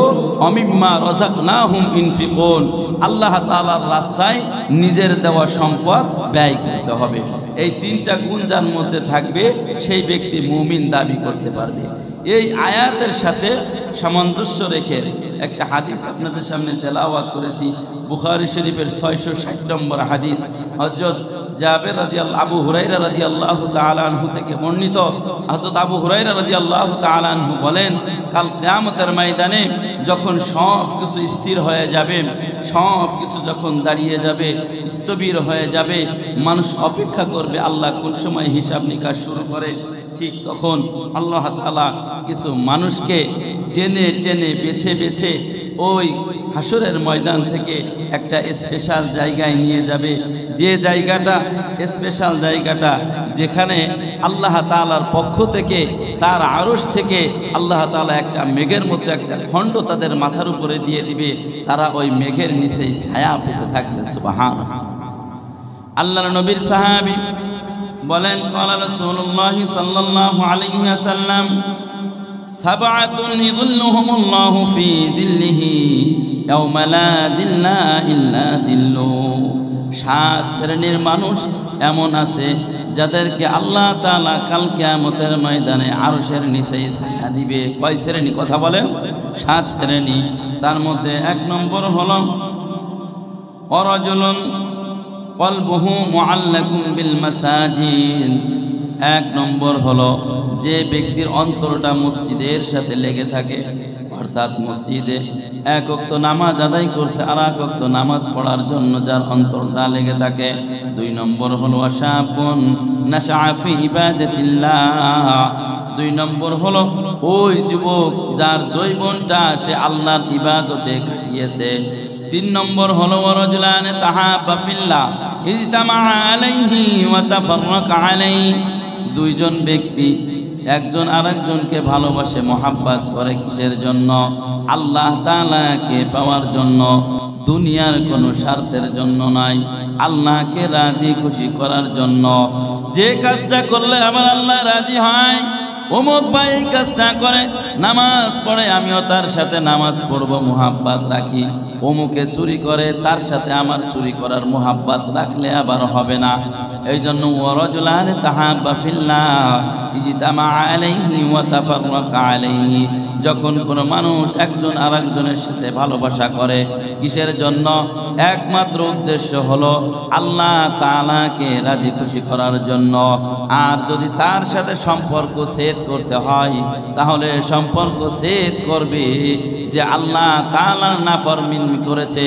অমিম্মা রাযাকনাহুম ইউনফিকুন, আল্লাহ তাআলার রাস্তায় নিজের দেওয়া সম্পদ ব্যয় করতে হবে। এই 3টা গুণ যার মধ্যে থাকবে সেই ব্যক্তি মুমিন দাবি করতে পারবে। এই আয়াতের সাথে সামঞ্জস্য রেখে একটা হাদিস আপনাদের সামনে তেলাওয়াত করেছি, বুখারী শরীফের 660 নম্বর হাদিস। হযরত জাবের রাদিয়াল্লাহু আবু হুরায়রা রাদিয়াল্লাহু তাআলা আনহু থেকে বর্ণিত, হযরত আবু হুরায়রা রাদিয়াল্লাহু তাআলা আনহু বলেন, কাল কিয়ামতের ময়দানে যখন সব কিছু স্থির হয়ে যাবে, সব কিছু যখন দাঁড়িয়ে যাবে, স্থবির হয়ে যাবে, মানুষ অপেক্ষা করবে আল্লাহ কোন সময় হিসাব নিকাশ শুরু করে, ঠিক তখন আল্লাহ তাআলা কিছু মানুষকে টেনে টেনে বেছে বেছে ওই হাসরের ময়দান থেকে একটা স্পেশাল জায়গায় নিয়ে যাবে, যে জায়গাটা স্পেশাল জায়গাটা যেখানে আল্লাহ তাআলার পক্ষ থেকে তার আরশ থেকে আল্লাহ তাআলা একটা মেঘের মতো একটা খণ্ড তাদের মাথার উপরে দিয়ে দিবে, তারা ওই মেঘের নিচেই ছায়া পেতে থাকবে। সুবহানাল্লাহ। আল্লাহর নবীর সাহাবী বলেন, ক্বালা রাসূলুল্লাহ সাল্লাল্লাহু আলাইহি ওয়াসাল্লাম, সাবআতুন ইযিল্লুহুমুল্লাহু ফি যিল্লিহি ইয়াওমা লা যিল্লা ইল্লা যিল্লু। 7 শ্রেণীর মানুষ এমন আছে যাদেরকে আল্লাহ তাআলা কাল কিয়ামতের ময়দানে আরশের নিচেই ছায়া দিবে। কয় শ্রেণী কথা বলেন? 7 শ্রেণী। তার মধ্যে 1 নম্বর হলো ওয়ারাজুলুন কলবুহু মুআল্লাকুম বিল মাসাজিদ। 1 নম্বর হলো যে ব্যক্তির অন্তরটা মসজিদের সাথে লেগে থাকে, অর্থাৎ মসজিদে 1 ওয়াক্ত নামাজ আদায় করছে, আর 1 ওয়াক্ত নামাজ পড়ার জন্য যার অন্তরটা লেগে থাকে। 2 নম্বর হলো আশাবুন নাশআ ফি ইবাদাতিল্লাহ। 2 নম্বর হলো ওই যুবক যার যৌবনটা সে আল্লাহর ইবাদতে কাটিয়েছে। 3 নম্বর হলো ওয়ারাজুলান তাহাব্বা ফিল্লাহ ইজতামা আলাইহি ওয়া তাফাররাকা আলাইহি। 2 জন ব্যক্তি একজন আরেকজনকে ভালোবাসে, মহাব্বত করে, কিসের জন্য? আল্লাহ তাআলাকে পাওয়ার জন্য, দুনিয়ার কোনো স্বার্থের জন্য নয়, আল্লাহকে রাজি খুশি করার জন্য। যে কাজটা করলে আমার আল্লাহ রাজি হয়, অমুক ভাই এই কাজটা করে, নামাজ পড়ে, আমিও তার সাথে নামাজ পড়ব, মুহাব্বত রাখি। অমুকে চুরি করে, তার সাথে আমার চুরি করার মুহাব্বত রাখলে আবার হবে না। এই জন্য ওয়ারাজুলান তাহাব্বা ফিল্লাহ ইজতামা আলাইহি ওয়া তাফাররাকা আলাইহি। যখন কোনো মানুষ একজন আরেকজনের সাথে ভালোবাসা করে, কিসের জন্য? একমাত্র উদ্দেশ্য হলো আল্লাহ তাআলাকে রাজি খুশি করার জন্য। আর যদি তার সাথে সম্পর্ক ছেদ করতে হয়, তাহলে সম্পর্ক ছেদ করবে যে আল্লাহ তাআলার নাফরমানি করেছে,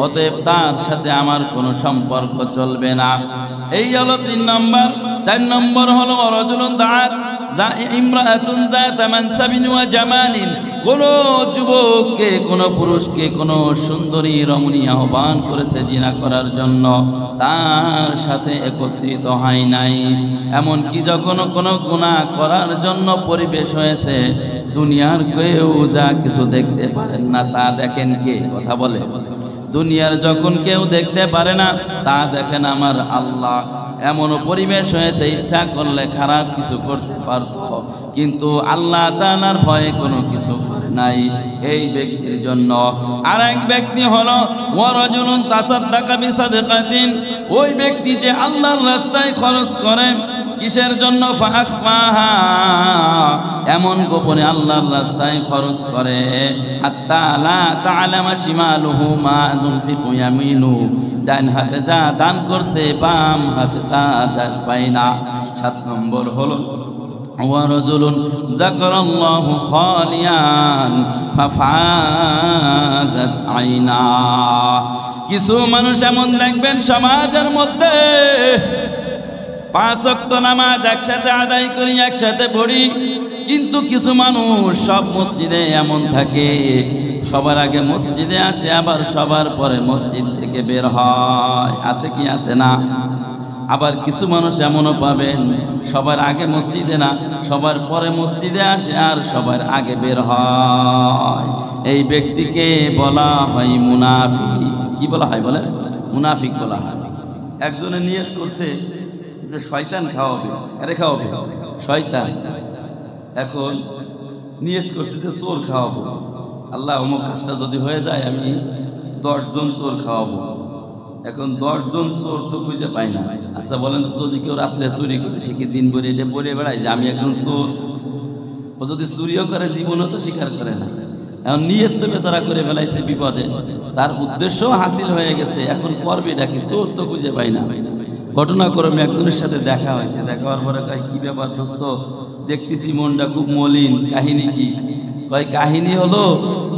অতএব তার সাথে আমার কোনো সম্পর্ক চলবে না। এই হলো 3 নম্বর। 4 নম্বর হলো রাজুলুন দাআত ইমরাআতুন যাতা মানসাবিন ওয়া জামালিন। কোন যুবককে, কোন পুরুষকে, কোন সুন্দরী রমণী আহ্বান করেছে জিনা করার জন্য, তার সাথে একত্রিত হয় নাই। এমনকি যখন কোনো গুনাহ করার জন্য পরিবেশ হয়েছে, দুনিয়ার কেউ যা কিছু দেখতে পারেন না তা দেখেন কে? কথা বলে। দুনিয়ার যখন কেউ দেখতে পারে না তা দেখেন আমার আল্লাহ। এমনও পরিবেশ হয়েছে ইচ্ছা করলে খারাপ কিছু করতে পারত, কিন্তু আল্লাহ তাআলার ভয়ে কোনো কিছু করে নাই এই ব্যক্তির জন্য। আর এক ব্যক্তি হলো ওয়ারাজুলুন তাসাদ্দাকা বিসাদকাতিন। ওই ব্যক্তি যে আল্লাহর রাস্তায় খরচ করে, কিসের জন্য? ফাআখফাহা, এমন গোপনে আল্লাহর রাস্তায় খরচ করে, হাত্তা লা তা'লামা শিমালুহু মা তুনফিকু ইয়ামিনুহু। ডান হাতে যা দান করছে বাম হাতে তা পায় না। 7 নম্বর হলো ওয়ারাজুলুন যাকারাল্লাহু খালিয়ান ফাফাযাত আইনা। কিছু মানুষ এমন দেখবেন সমাজের মধ্যে 5 ওয়াক্ত নামাজ একসাথে আদায় করি, একসাথে পড়ি, কিন্তু কিছু মানুষ সব মসজিদে এমন থাকে, সবার আগে মসজিদে আসে, আবার সবার পরে মসজিদ থেকে বের হয়। আছে কি আছে না? আবার কিছু মানুষ এমনও পাবেন সবার আগে মসজিদে না, সবার পরে মসজিদে আসে আর সবার আগে বের হয়। এই ব্যক্তিকে বলা হয় মুনাফিক। কি বলা হয় বলেন? মুনাফিক বলা হয়। একজনে নিয়ত করছে শয়তান খাওয়াবে, আরে খাওয়াবে শয়তান। এখন নিয়ত করছে যে চোর খাওয়াবো, আল্লাহ অমুক কাজটা যদি হয়ে যায় আমি 10 জন চোর খাওয়াবো। এখন 10 জন চোর তো খুঁজে পাই না। আচ্ছা বলেন তো, যদি কেউ রাত্রে চুরি করে সে কি দিন ভরে এটা বলে বেড়ায় যে আমি একজন চোর? ও যদি চুরিও করে জীবনও তো স্বীকার করে না। এখন নিয়ত তো বেচারা করে ফেলাইছে বিপদে, তার উদ্দেশ্য হাসিল হয়ে গেছে, এখন করবে এটা কি? চোর তো খুঁজে পাই না। ঘটনাক্রমে একজনের সাথে দেখা হয়েছে। দেখা হওয়ার পরে কয়, কি ব্যাপার দোস্ত, দেখতেছি মনটা খুব মলিন, কাহিনী কি? কয়, কাহিনী হলো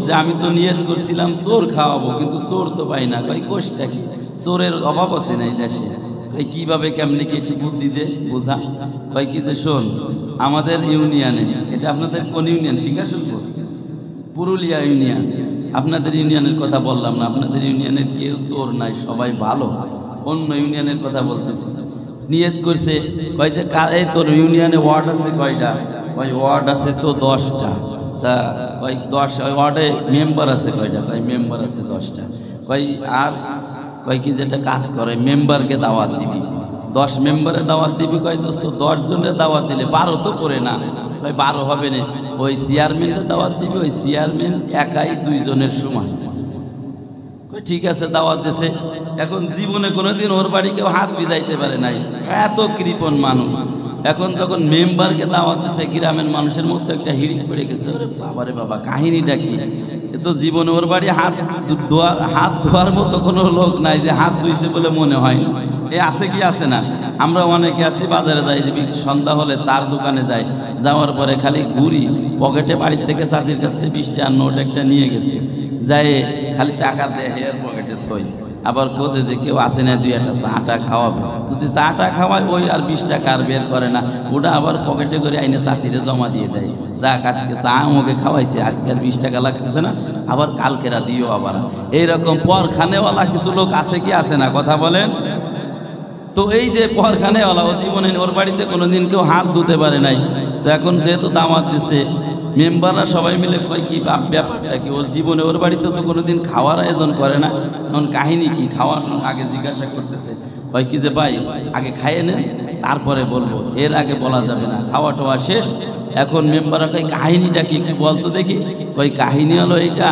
যে আমি তো নিয়ত করছিলাম চোর খাওয়াবো, কিন্তু চোর তো পাই না। কয়, কোষটা কি? চোরের অভাব আছে না এই দেশে। কয়, কিভাবে কেমনি কি একটু বুদ্ধি দে বোঝা। কয় কি যে, শোন, আমাদের ইউনিয়নে, এটা আপনাদের কোন ইউনিয়ন? সিংহাসনপুর, পুরুলিয়া ইউনিয়ন। আপনাদের ইউনিয়নের কথা বললাম না, আপনাদের ইউনিয়নের কেউ চোর নাই, সবাই ভালো। অন্য ইউনিয়নের কথা বলতেছি। নিয়ত করছে, কয় যে এই তোর ইউনিয়নে ওয়ার্ড আছে কয়টা? কয় ওয়ার্ড আছে তো 10টা। তা কয় 10 ওয়ার্ডে মেম্বার আছে কয়টা? কয় মেম্বার আছে 10টা। কয় আর কয় কি যেটা কাজ করে মেম্বারকে দাওয়াত দিবি, 10 মেম্বারে দাওয়াত দিবি। কয় দোস্ত 10 জনের দাওয়াত দিলে 12 তো করে না। কয় 12 হবে না, ওই চেয়ারম্যানের দাওয়াত দিবি, ওই চেয়ারম্যান একাই 2 জনের সমান। ঠিক আছে, দাওয়াত দিছে। এখন জীবনে কোনোদিন ওর বাড়ি কেউ হাত ভিজাইতে পারে নাই, এত কৃপণ মানুষ। এখন যখন মেম্বারকে দাওয়াত দিছে, গ্রামের মানুষের মধ্যে একটা হিড়িক পড়ে গেছে, বাবারে বাবা, কাহিনীটা কি? এ তো জীবনে ওর বাড়ি হাত ধোয়ার মতো কোনো লোক নাই যে হাত ধুইছে বলে মনে হয় না। এ আছে কি আছে না? আমরা অনেকে আছি, বাজারে যাই, যে সন্ধ্যা হলে চার দোকানে যাই, যাওয়ার পরে খালি ঘুরি, পকেটে বাড়ির থেকে চাচির কাছ থেকে 20 টাকার নোট একটা নিয়ে গেছে, যায় খালি টাকা দেয় এর পকেটে থই, আবার খোঁজে যে কেউ আসে না 2 একটা চাটা খাওয়াবে। যদি চাটা খাওয়ায় ওই আর 20 টাকা আর বের করে না, ওটা আবার পকেটে করে আইনে চাচিরে জমা দিয়ে দেয়। যাক, আজকে চা আমাকে খাওয়াইছে, আজকে আর 20 টাকা লাগতেছে না, আবার কালকেরা দিও আবার। এইরকম পরখানেওয়ালা কিছু লোক আছে কি আছে না? কথা বলেন তো। এই যে পরখানেওয়ালা, ও জীবনে ওর বাড়িতে কোনোদিন কেউ হাত ধুতে পারে নাই। তো এখন যেহেতু দাওয়াত দিছে, মেম্বাররা সবাই মিলে কয় কি ব্যাপারটা কি? ওর জীবনে ওর বাড়িতে তো কোনোদিন খাওয়ার আয়োজন করে না, এখন কাহিনী কি? খাওয়ার আগে জিজ্ঞাসা করতেছে, কয় কি যে ভাই আগে খাইয়ে নেন তারপরে বলবো, এর আগে বলা যাবে না। খাওয়া টাওয়া শেষ, এখন মেম্বাররা কয় কাহিনীটা কি একটু বলতো দেখি। কয় কাহিনী হলো এইটা,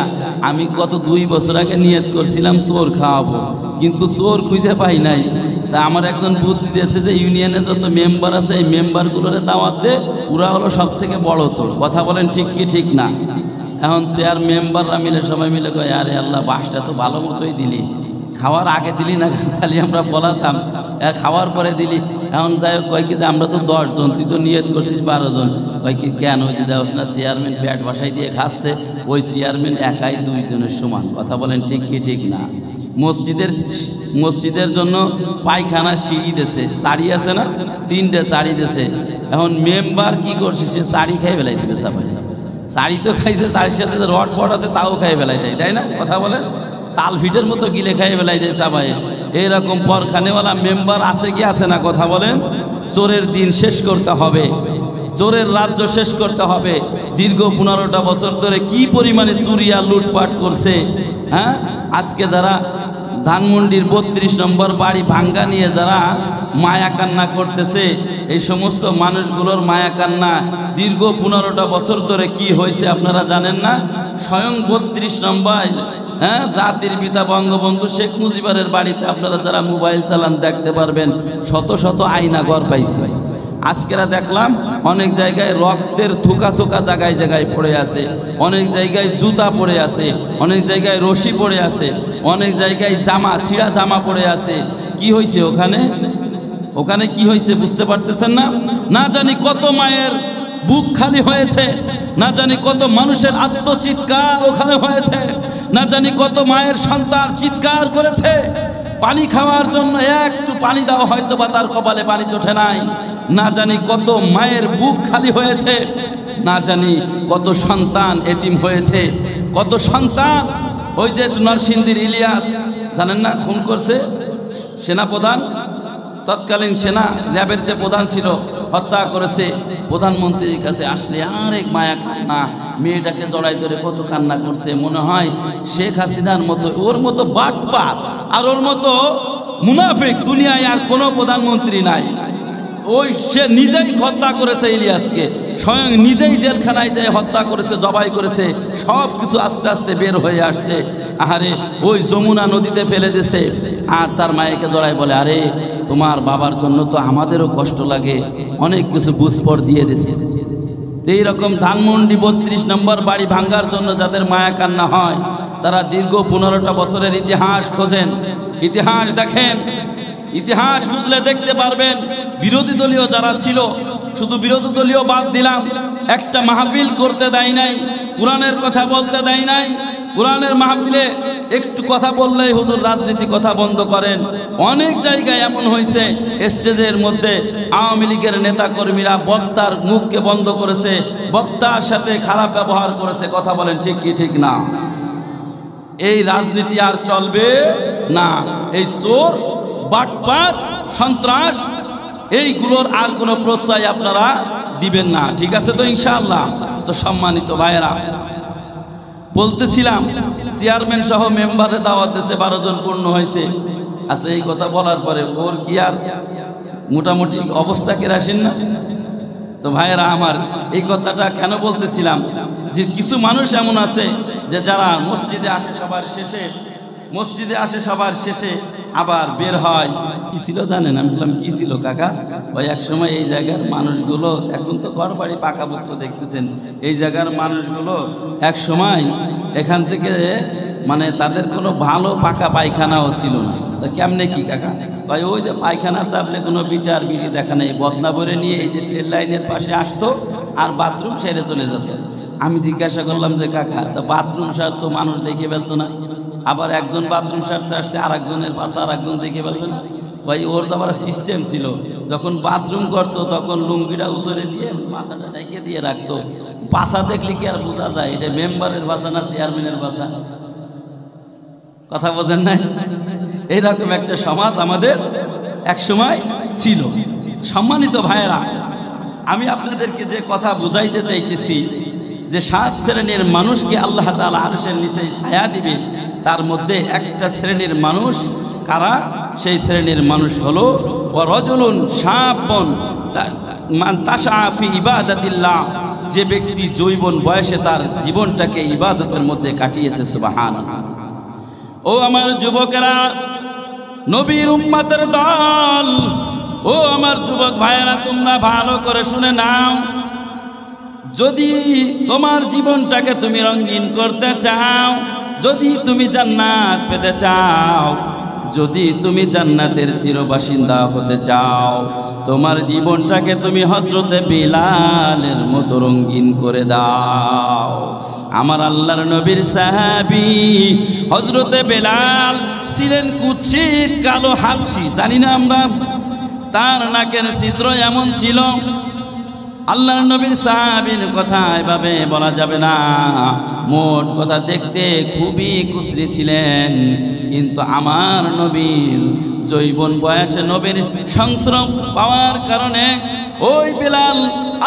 আমি গত 2 বছর আগে নিয়ত করছিলাম চোর খাওয়াবো, কিন্তু চোর খুঁজে পাই নাই। তা আমার একজন বুদ্ধি দিয়েছে যে ইউনিয়নে যত মেম্বার আছে এই মেম্বারগুলোরে দাওয়াত দে, ওরা হলো সব থেকে বড় চোর। কথা বলেন ঠিক কি ঠিক না? এখন চেয়ার মেম্বাররা মিলে সবাই মিলে কয়, আরে আল্লাহ, বাসটা তো ভালো মতোই দিলি, খাওয়ার আগে দিলি না, তাহলে আমরা বলাতাম, খাওয়ার পরে দিলি। এখন যাই হোক, কয় কি যে আমরা তো 10 জন, তুই তো নিয়ত করছিস 12 জন। কয় কি কেন? ওই যে দেখো না, চেয়ারম্যান পেট বাসায় দিয়ে খাচ্ছে, ওই চেয়ারম্যান একাই 2 জনের সমান। কথা বলেন ঠিক কি ঠিক না? মসজিদের জন্য পায়খানা সিঁড়ি দিয়েছে, চারি আছে না, 3টে চারি দিয়েছে। এখন মেম্বার কি করছে, সে চারি খাই ফেলাই দিচ্ছে। সবাই চারি তো খাইছে, চারির সাথে রড ফট আছে তাও খাই ফেলাই দেয়, তাই না? কথা বলেন, তাল ফিটের মতো গিলে খাই ফেলাই দেয় সবাই। এইরকম পরখানেওয়ালা মেম্বার আছে কি আছে না? কথা বলেন। চোরের দিন শেষ করতে হবে, চোরের রাজ্য শেষ করতে হবে। দীর্ঘ 15টা বছর ধরে কি পরিমাণে চুরি আর লুটপাট করছে। হ্যাঁ, আজকে যারা ধানমন্ডির 32 নম্বর বাড়ি ভাঙ্গা নিয়ে যারা মায়া কান্না করতেছে, এই সমস্ত মানুষগুলোর মায়া কান্না দীর্ঘ 15টা বছর ধরে কি হয়েছে আপনারা জানেন না? স্বয়ং 32 নম্বর জাতির পিতা বঙ্গবন্ধু শেখ মুজিবের বাড়িতে আপনারা যারা মোবাইল চালান দেখতে পারবেন, শত শত আয়না ঘর পাইছে। আজকেরা দেখলাম অনেক জায়গায় রক্তের থুকা থুকা জায়গায় জায়গায় পড়ে আছে, অনেক জায়গায় জুতা পড়ে আছে, অনেক জায়গায় রশি পড়ে আছে, অনেক জায়গায় জামা, ছিঁড়া জামা পড়ে আছে। কি হয়েছে ওখানে? ওখানে কি হয়েছে বুঝতে পারতেছেন না? না জানি কত মায়ের বুক খালি হয়েছে, না জানি কত মানুষের আত্মচিৎকার ওখানে হয়েছে, না জানি কত মায়ের সন্তান চিৎকার করেছে পানি খাওয়ার জন্য। একটু পানি দাও, হয়তো বা তার কপালে পানি ওঠে নাই। না জানি কত মায়ের বুক খালি হয়েছে, না জানি কত সন্তান এতিম হয়েছে, কত সন্তান। ওই যে নরসিংদীর ইলিয়াস জানেন না, খুন করছে সেনাপ্রধান, তৎকালীন সেনা ল্যাবের যে প্রধান ছিল, হত্যা করেছে। প্রধানমন্ত্রীর কাছে আসলে আরেক মায়া কান্না, মেয়েটাকে জড়াই ধরে কত কান্না করছে। মনে হয় শেখ হাসিনার মতো, ওর মতো বাটপার আর ওর মতো মুনাফিক দুনিয়ায় আর কোনো প্রধানমন্ত্রী নাই। ওই সে নিজেই হত্যা করেছে ইলিয়াসকে, স্বয়ং নিজেই জেলখানায় যায় হত্যা করেছে, জবাই করেছে। সব কিছু আস্তে আস্তে বের হয়ে আসছে। আরে ওই যমুনা নদীতে ফেলে দিছে, আর তার মায়েকে জড়াই বলে, আরে তোমার বাবার জন্য তো আমাদেরও কষ্ট লাগে, অনেক কিছু বুঝপর দিয়ে দিছে। এইরকম ধানমন্ডি 32 নম্বর বাড়ি ভাঙ্গার জন্য যাদের মায়া কান্না হয়, তারা দীর্ঘ 15টা বছরের ইতিহাস খোঁজেন, ইতিহাস দেখেন। ইতিহাস খুঁজলে দেখতে পারবেন বিরোধী দলীয় যারা ছিল, শুধু বিরোধী দলীয় বাদ দিলাম, একটা মাহফিল করতে দেয় নাই, কোরআনের কথা বলতে দেয় নাই। কোরআনের মাহফিলে একটু কথা বললেই হুজুর রাজনীতি কথা বন্ধ করেন। অনেক জায়গায় এমন হয়েছে স্টেজের মধ্যে আওয়ামী লীগের নেতা কর্মীরা বক্তার মুখকে বন্ধ করেছে, বক্তার সাথে খারাপ ব্যবহার করেছে। কথা বলেন ঠিক কি ঠিক না? এই রাজনীতি আর চলবে না। এই চোর, বাটপাত, সন্ত্রাস এইগুলোর আর কোনো প্রশ্রয় আপনারা দিবেন না, ঠিক আছে তো ইনশাআল্লাহ? তো সম্মানিত ভাইয়েরা, বলতেছিলাম চেয়ারম্যান সহ মেম্বারে দাওয়াত দিয়েছে, 12 জন পূর্ণ হয়েছে। আচ্ছা, এই কথা বলার পরে ওর কি আর মোটামুটি অবস্থা কেরাসিন না? তো ভাইয়েরা আমার, এই কথাটা কেন বলতেছিলাম, যে কিছু মানুষ এমন আছে যে যারা মসজিদে আসে সবার শেষে আবার বের হয়। কি ছিল জানেন? আমি বললাম কি ছিল কাকা? ওই এক সময় এই জায়গার মানুষগুলো, এখন তো ঘর বাড়ি পাকা বস্তু দেখতেছেন, এই জায়গার মানুষগুলো এক সময় এখান থেকে মানে তাদের কোনো ভালো পাকা পায়খানাও ছিল না। তা কেমনে কি কাকা? ভাই ওই যে পায়খানা চাপলে কোনো বিটার বিড়ি দেখা নেই, বদনা ভরে নিয়ে এই যে ট্রেন লাইনের পাশে আসতো আর বাথরুম সেরে চলে যেত। আমি জিজ্ঞাসা করলাম যে কাকা, তা বাথরুম সার তো মানুষ দেখে ফেলতো না, আবার একজন বাথরুম সারতে আসছে আর একজনের পাশে আর একজন দেখে ফেলবেন? ভাই ওর তো আবার সিস্টেম ছিল, যখন বাথরুম করতো তখন লুঙ্গিটা উসরে দিয়ে মাথাটা ঢেকে দিয়ে রাখতো। পাশা দেখলে কি আর বোঝা যায় এটা মেম্বারের ভাষা না চেয়ারম্যানের ভাষা? কথা বোঝেন নাই? এইরকম একটা সমাজ আমাদের এক সময় ছিল। সম্মানিত ভাইয়েরা, আমি আপনাদেরকে যে কথা বুঝাইতে চাইতেছি, যে 7 শ্রেণীর মানুষকে আল্লাহ তাআলা আরশের নিচে ছায়া দিবে, তার মধ্যে একটা শ্রেণীর মানুষ কারা? সেই শ্রেণীর মানুষ হলো ওয়া রাজুলুন শাবুন মান তাশা ফি ইবাদাতিল্লাহ, যে ব্যক্তি যৌবন বয়সে তার জীবনটাকে ইবাদতের মধ্যে কাটিয়েছে। সুবহানাল্লাহ। ও আমার যুবকেরা, নবীর উম্মতের দল, ও আমার যুবক ভাইয়েরা, তোমরা ভালো করে শুনে নাও। যদি তোমার জীবনটাকে তুমি রঙিন করতে চাও, যদি তুমি জান্নাত পেতে চাও, যদি তুমি জান্নাতের চিরবাসিন্দা হতে চাও, তোমার জীবনটাকে তুমি হযরতে বিলালের মতো রঙিন করে দাও। আমার আল্লাহর নবীর সাহাবী হযরতে বিলাল ছিলেন কুৎসিত কালো হাবশী, জানি না আমরা? তার নাকের ছিদ্র এমন ছিল, আল্লাহর নবীর সাহাবীর কথা এভাবে বলা যাবে না। মোট কথা দেখতে খুবই কুশ্রী ছিলেন, কিন্তু আমার নবীর যৌবন বয়সে নবীর সংস্রব পাওয়ার কারণে ওই বিলাল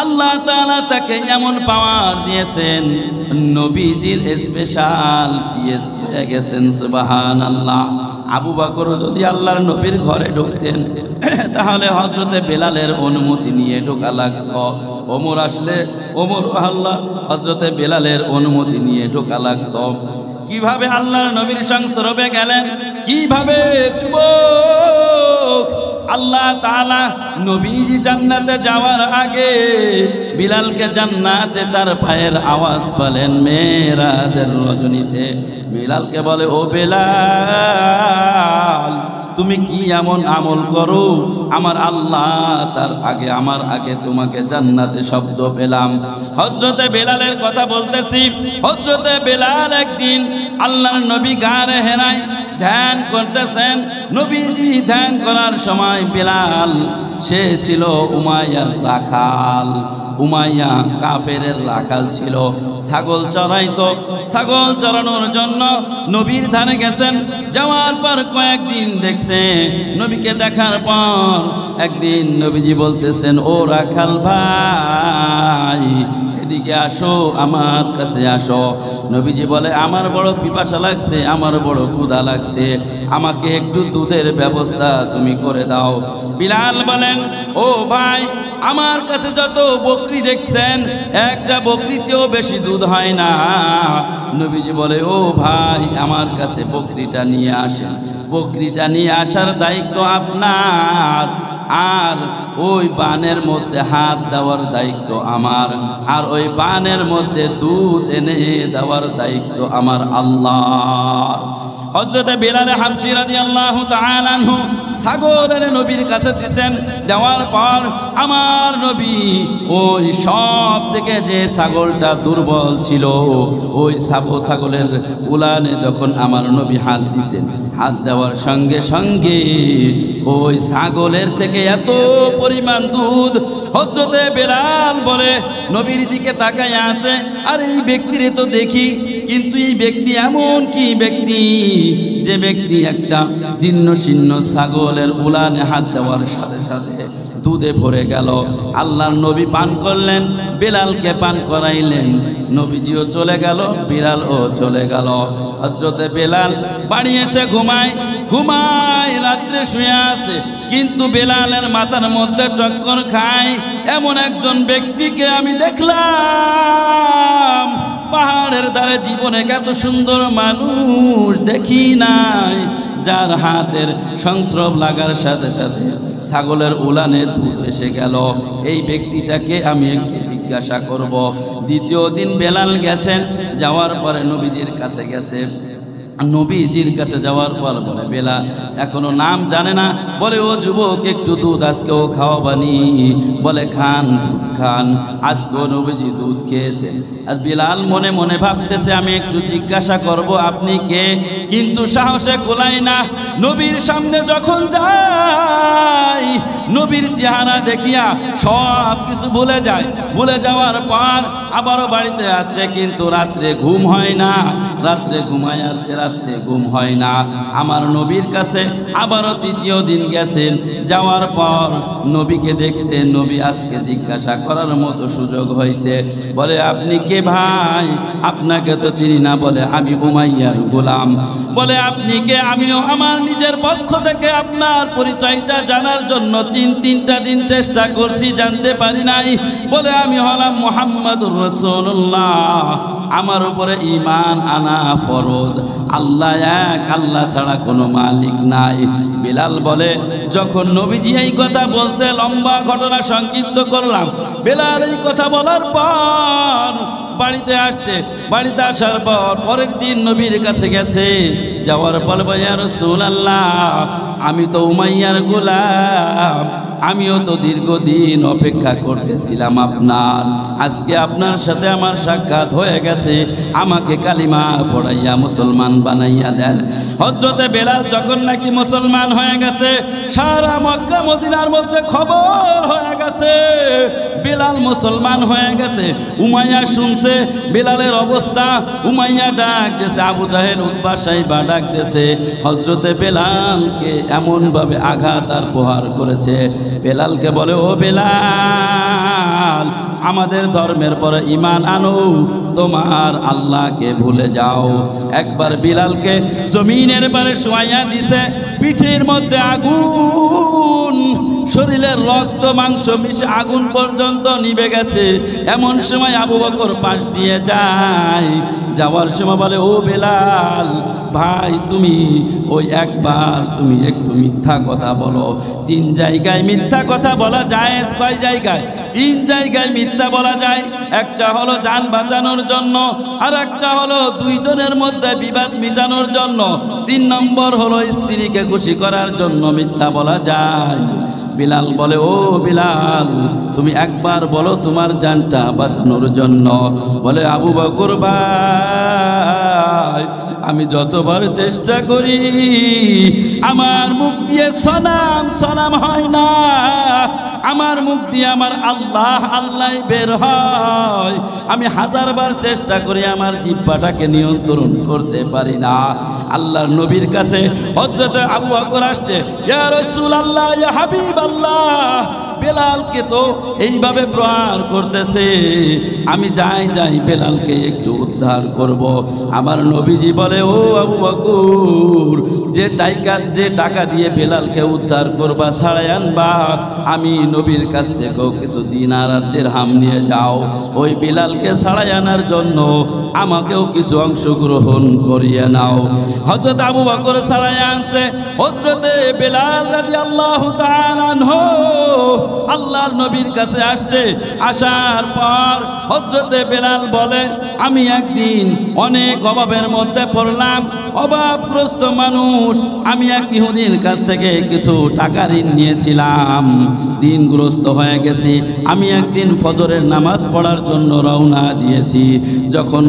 আল্লাহ তাআলা তাকে এমন পাওয়ার দিয়েছেন, নবীজির স্পেশাল পিএস হয়ে গেছেন। সুবহানাল্লাহ। আবু বকর যদি আল্লাহর নবীর ঘরে ঢুকতেন তাহলে হযরতে বেলালের অনুমতি নিয়ে ঢোকা লাগতো। ওমর আসলে ওমর আল্লাহ হযরতে বেলালের অনুমতি নিয়ে ঢোকা লাগতো। কিভাবে আল্লাহর নবীর সংস্রবে গেলেন? কিভাবে যুবক? আল্লাহ তাআলা নবীজি জান্নাতে যাওয়ার আগে বিলালকে জান্নাতে তার পায়ের আওয়াজ বলেন মেরাজের রজনীতে। বিলালকে বলে, ও বেলাল, তুমি কি এমন আমল করো আমার আল্লাহ তার আগে আমার আগে তোমাকে জান্নাতে শব্দ পেলাম। হযরতে বেলালের কথা বলতেছি। হযরতে বেলাল একদিন আল্লাহর নবী গারে হেরায় ধ্যান করতেছেন। নবীজি ধ্যান করার সময় বেলাল সে ছিল উমাইয়ার রাখাল। উমাইয়া কাফেরের রাখাল ছিল, ছাগল চড়াইতো। ছাগল চড়ানোর জন্য নবীর ধারে গেছেন। যাওয়ার পর কয়েকদিন দেখছে। নবীকে দেখার পর একদিন নবীজি বলতেছেন, ও রাখাল ভাই, এদিকে আসো, আমার কাছে আসো। নবীজি বলে, আমার বড় পিপাসা লাগছে, আমার বড় ক্ষুধা লাগছে, আমাকে একটু দুধের ব্যবস্থা তুমি করে দাও। বিলাল বলেন, ও ভাই, আমার কাছে যত বকরি দেখছেন একটা বকরিতেও বেশি দুধ হয় না। নবীজি বলে, ও ভাই আমার কাছে বকরিটা নিয়ে আসেন। বকরিটা নিয়ে আসার দায়িত্ব আপনার, আর ওই বানের মধ্যে হাত দেওয়ার দায়িত্ব আমার, আর ওই বানের মধ্যে দুধ এনে দেওয়ার দায়িত্ব আমার আল্লাহ। হযরতে বিলাল হাবশী রাদিয়াল্লাহু তাআলা আনহু ছাগল এনে নবীর কাছে দিয়েছেন। দেওয়ার পর আমার নবী ওই সব থেকে যে ছাগলটা দুর্বল ছিল ওই ছাগলের উলানে যখন আমার নবী হাত দিয়েছেন, হাত দেওয়ার সঙ্গে সঙ্গে ওই ছাগলের থেকে এত পরিমাণ দুধ। হযরতে বিলাল বলে, নবীর দিকে তাকায় আছে, আর এই ব্যক্তিরে তো দেখি, কিন্তু এই ব্যক্তি এমন কি ব্যক্তি যে ব্যক্তি একটা জীর্ণ শীর্ণ ছাগলের উলানে হাত দেওয়ার সাথে সাথে দুধে ভরে গেল। আল্লাহর নবী পান করলেন, বিলালকে পান করাইলেন, নবীজিও চলে গেল, বিলালও চলে গেল। হযরতে বিলাল বাড়ি এসে ঘুমায়, রাত্রে শুয়ে আছে, কিন্তু বিলালের মাথার মধ্যে চক্কর খায় এমন একজন ব্যক্তিকে আমি দেখলাম। পাহাড়ের ধারে জীবনে এত সুন্দর মানুষ দেখি নাই, যার হাতের সংস্রব লাগার সাথে সাথে ছাগলের উলানে দুধ এসে গেল। এই ব্যক্তিটাকে আমি একটু জিজ্ঞাসা করব। দ্বিতীয় দিন বেলাল গেছেন, যাওয়ার পরে নবীজির কাছে গেছে। নবীজির কাছে যাওয়ার পর বলে, বেলা এখনো নাম জানে না। বলে, ও যুবক একটু দুধ আজকেও খাওয়াবানি। বলে, খান দুধ খান। আজকেও নবীজি দুধ খেয়েছে। আজ বিলাল মনে মনে ভাবতেছে আমি একটু জিজ্ঞাসা করব আপনি কে, কিন্তু সাহসে কোলাই না। নবীর সামনে যখন যাই, নবীর চেহারা দেখিয়া সব কিছু ভুলে যায়। ভুলে যাওয়ার পর আবারও বাড়িতে আসছে, কিন্তু রাত্রে ঘুম হয় না। রাত্রে ঘুমায় আছে, রাত্রে ঘুম হয় না। আমার নবীর কাছে আবারও তৃতীয় দিন গেছেন। যাওয়ার পর নবীকে দেখছে। নবী আজকে জিজ্ঞাসা করার মতো সুযোগ হয়েছে। বলে, আপনি কে ভাই? আপনাকে তো চিনি না। বলে, আমি উমাইয়ার গোলাম। বলে, আপনি কে? আমিও আমার নিজের পক্ষ থেকে আপনার পরিচয়টা জানার জন্য তিনটা দিন চেষ্টা করছি, জানতে পারি নাই। বলে, আমি হলাম মুহাম্মাদুর রাসূলুল্লাহ, আমার উপরে ঈমান আনা ফরজ। আল্লাহ এক, আল্লাহ ছাড়া কোনো মালিক নাই। বিলাল বলে, যখন নবীজি এই কথা বলছে, লম্বা ঘটনা সংক্ষিপ্ত করলাম। বিলাল এই কথা বলার পর বাড়িতে আসছে। বাড়িতে আসার পর পরের দিন নবীর কাছে গেছে। যাওয়ার পর বলে, ইয়া রাসূলুল্লাহ, আমি তো উমাইয়ার গোলাম, আমিও তো দীর্ঘদিন অপেক্ষা করতেছিলাম আপনার। আজকে আপনার সাথে আমার সাক্ষাৎ হয়ে গেছে, আমাকে কালিমা পড়াইয়া মুসলমান বানাইয়া দেন। হযরতে বেলাল যখন নাকি মুসলমান হয়ে গেছে, সারা মক্কা মদিনার মধ্যে খবর হয়ে গেছে বেলাল মুসলমান হয়ে গেছে। উমাইয়া শুনছে বেলালের অবস্থা। উমাইয়া ডাক দিয়েছে, আবু জাহেল, উতবা, সাইবা ডাক দিয়েছে। হযরতে বেলালকে এমনভাবে আঘাত আর প্রহার করেছে। বেলালকে বলে, ও বেলাল, আমাদের ধর্মের পরে ঈমান আনো, তোমার আল্লাহকে ভুলে যাও। একবার বিলালকে জমিনের পারে শোয়াইয়া দিছে। পিঠের মধ্যে আগুন, শরীরের রক্ত মাংস মিশে আগুন পর্যন্ত নিভে গেছে। এমন সময় আবু বকর পাশ দিয়ে যায়। যাওয়ার সময় বলে, ও বেলাল ভাই, তুমি ওই একবার তুমি একটু মিথ্যা কথা বলো। 3 জায়গায় মিথ্যা কথা বলা যায়। কয় জায়গায়? 3 জায়গায় মিথ্যা বলা যায়। একটা হলো জান বাঁচানোর জন্য, আর একটা হলো 2 জনের মধ্যে বিবাদ মিটানোর জন্য, 3 নম্বর হলো স্ত্রীকে খুশি করার জন্য মিথ্যা বলা যায়। বিলাল বলে, ও বিলাল, তুমি একবার বলো তোমার জানটা বাঁচানোর জন্য। বলে, আবু বকর ভাই, আমি যতবার চেষ্টা করি আমার মুখ দিয়ে সনাম হয় না। আমার মুখ দিয়ে আমার আল্লাহ আল্লাহ বের হয়। আমি 1000 বার চেষ্টা করি, আমার জিহ্বাটাকে নিয়ন্ত্রণ করতে পারি না। আল্লাহর নবীর কাছে হযরত আবু বকর আসছে, ইয়া রাসূলুল্লাহ, ইয়া হাবিবাল্লাহ, বেলালকে তো এইভাবে প্রহার করতেছে, আমি যাই বেলালকে একটু উদ্ধার করব। আমার নবীজি বলে, ও আবু বকর, যে টাকা দিয়ে বেলালকে উদ্ধার করবা, ছাড়াই আনবা, আমি নবীর কাছ থেকেও কিছু দিনার আর দিরহাম নিয়ে যাও। ওই বেলালকে ছাড়াই আনার জন্য আমাকেও কিছু অংশগ্রহণ করিয়ে নাও। হযরত আবু বকর ছাড়াই আনছে। হযরতে বেলাল রাদিয়াল্লাহু তাআলা আনহু আল্লাহর নবীর কাছে আসছে। আসার পর হযরতে বেলাল বলে, আমি একদিন অনেক অভাবের মধ্যে পড়লাম, অভাবগ্রস্ত মানুষ। আমি এক ইহুদির কাছ থেকে কিছু টাকা ঋণ নিয়েছিলাম, ঋণগ্রস্ত হয়ে গেছি। আমি একদিন ফজরের নামাজ পড়ার জন্য রওনা দিয়েছি। যখন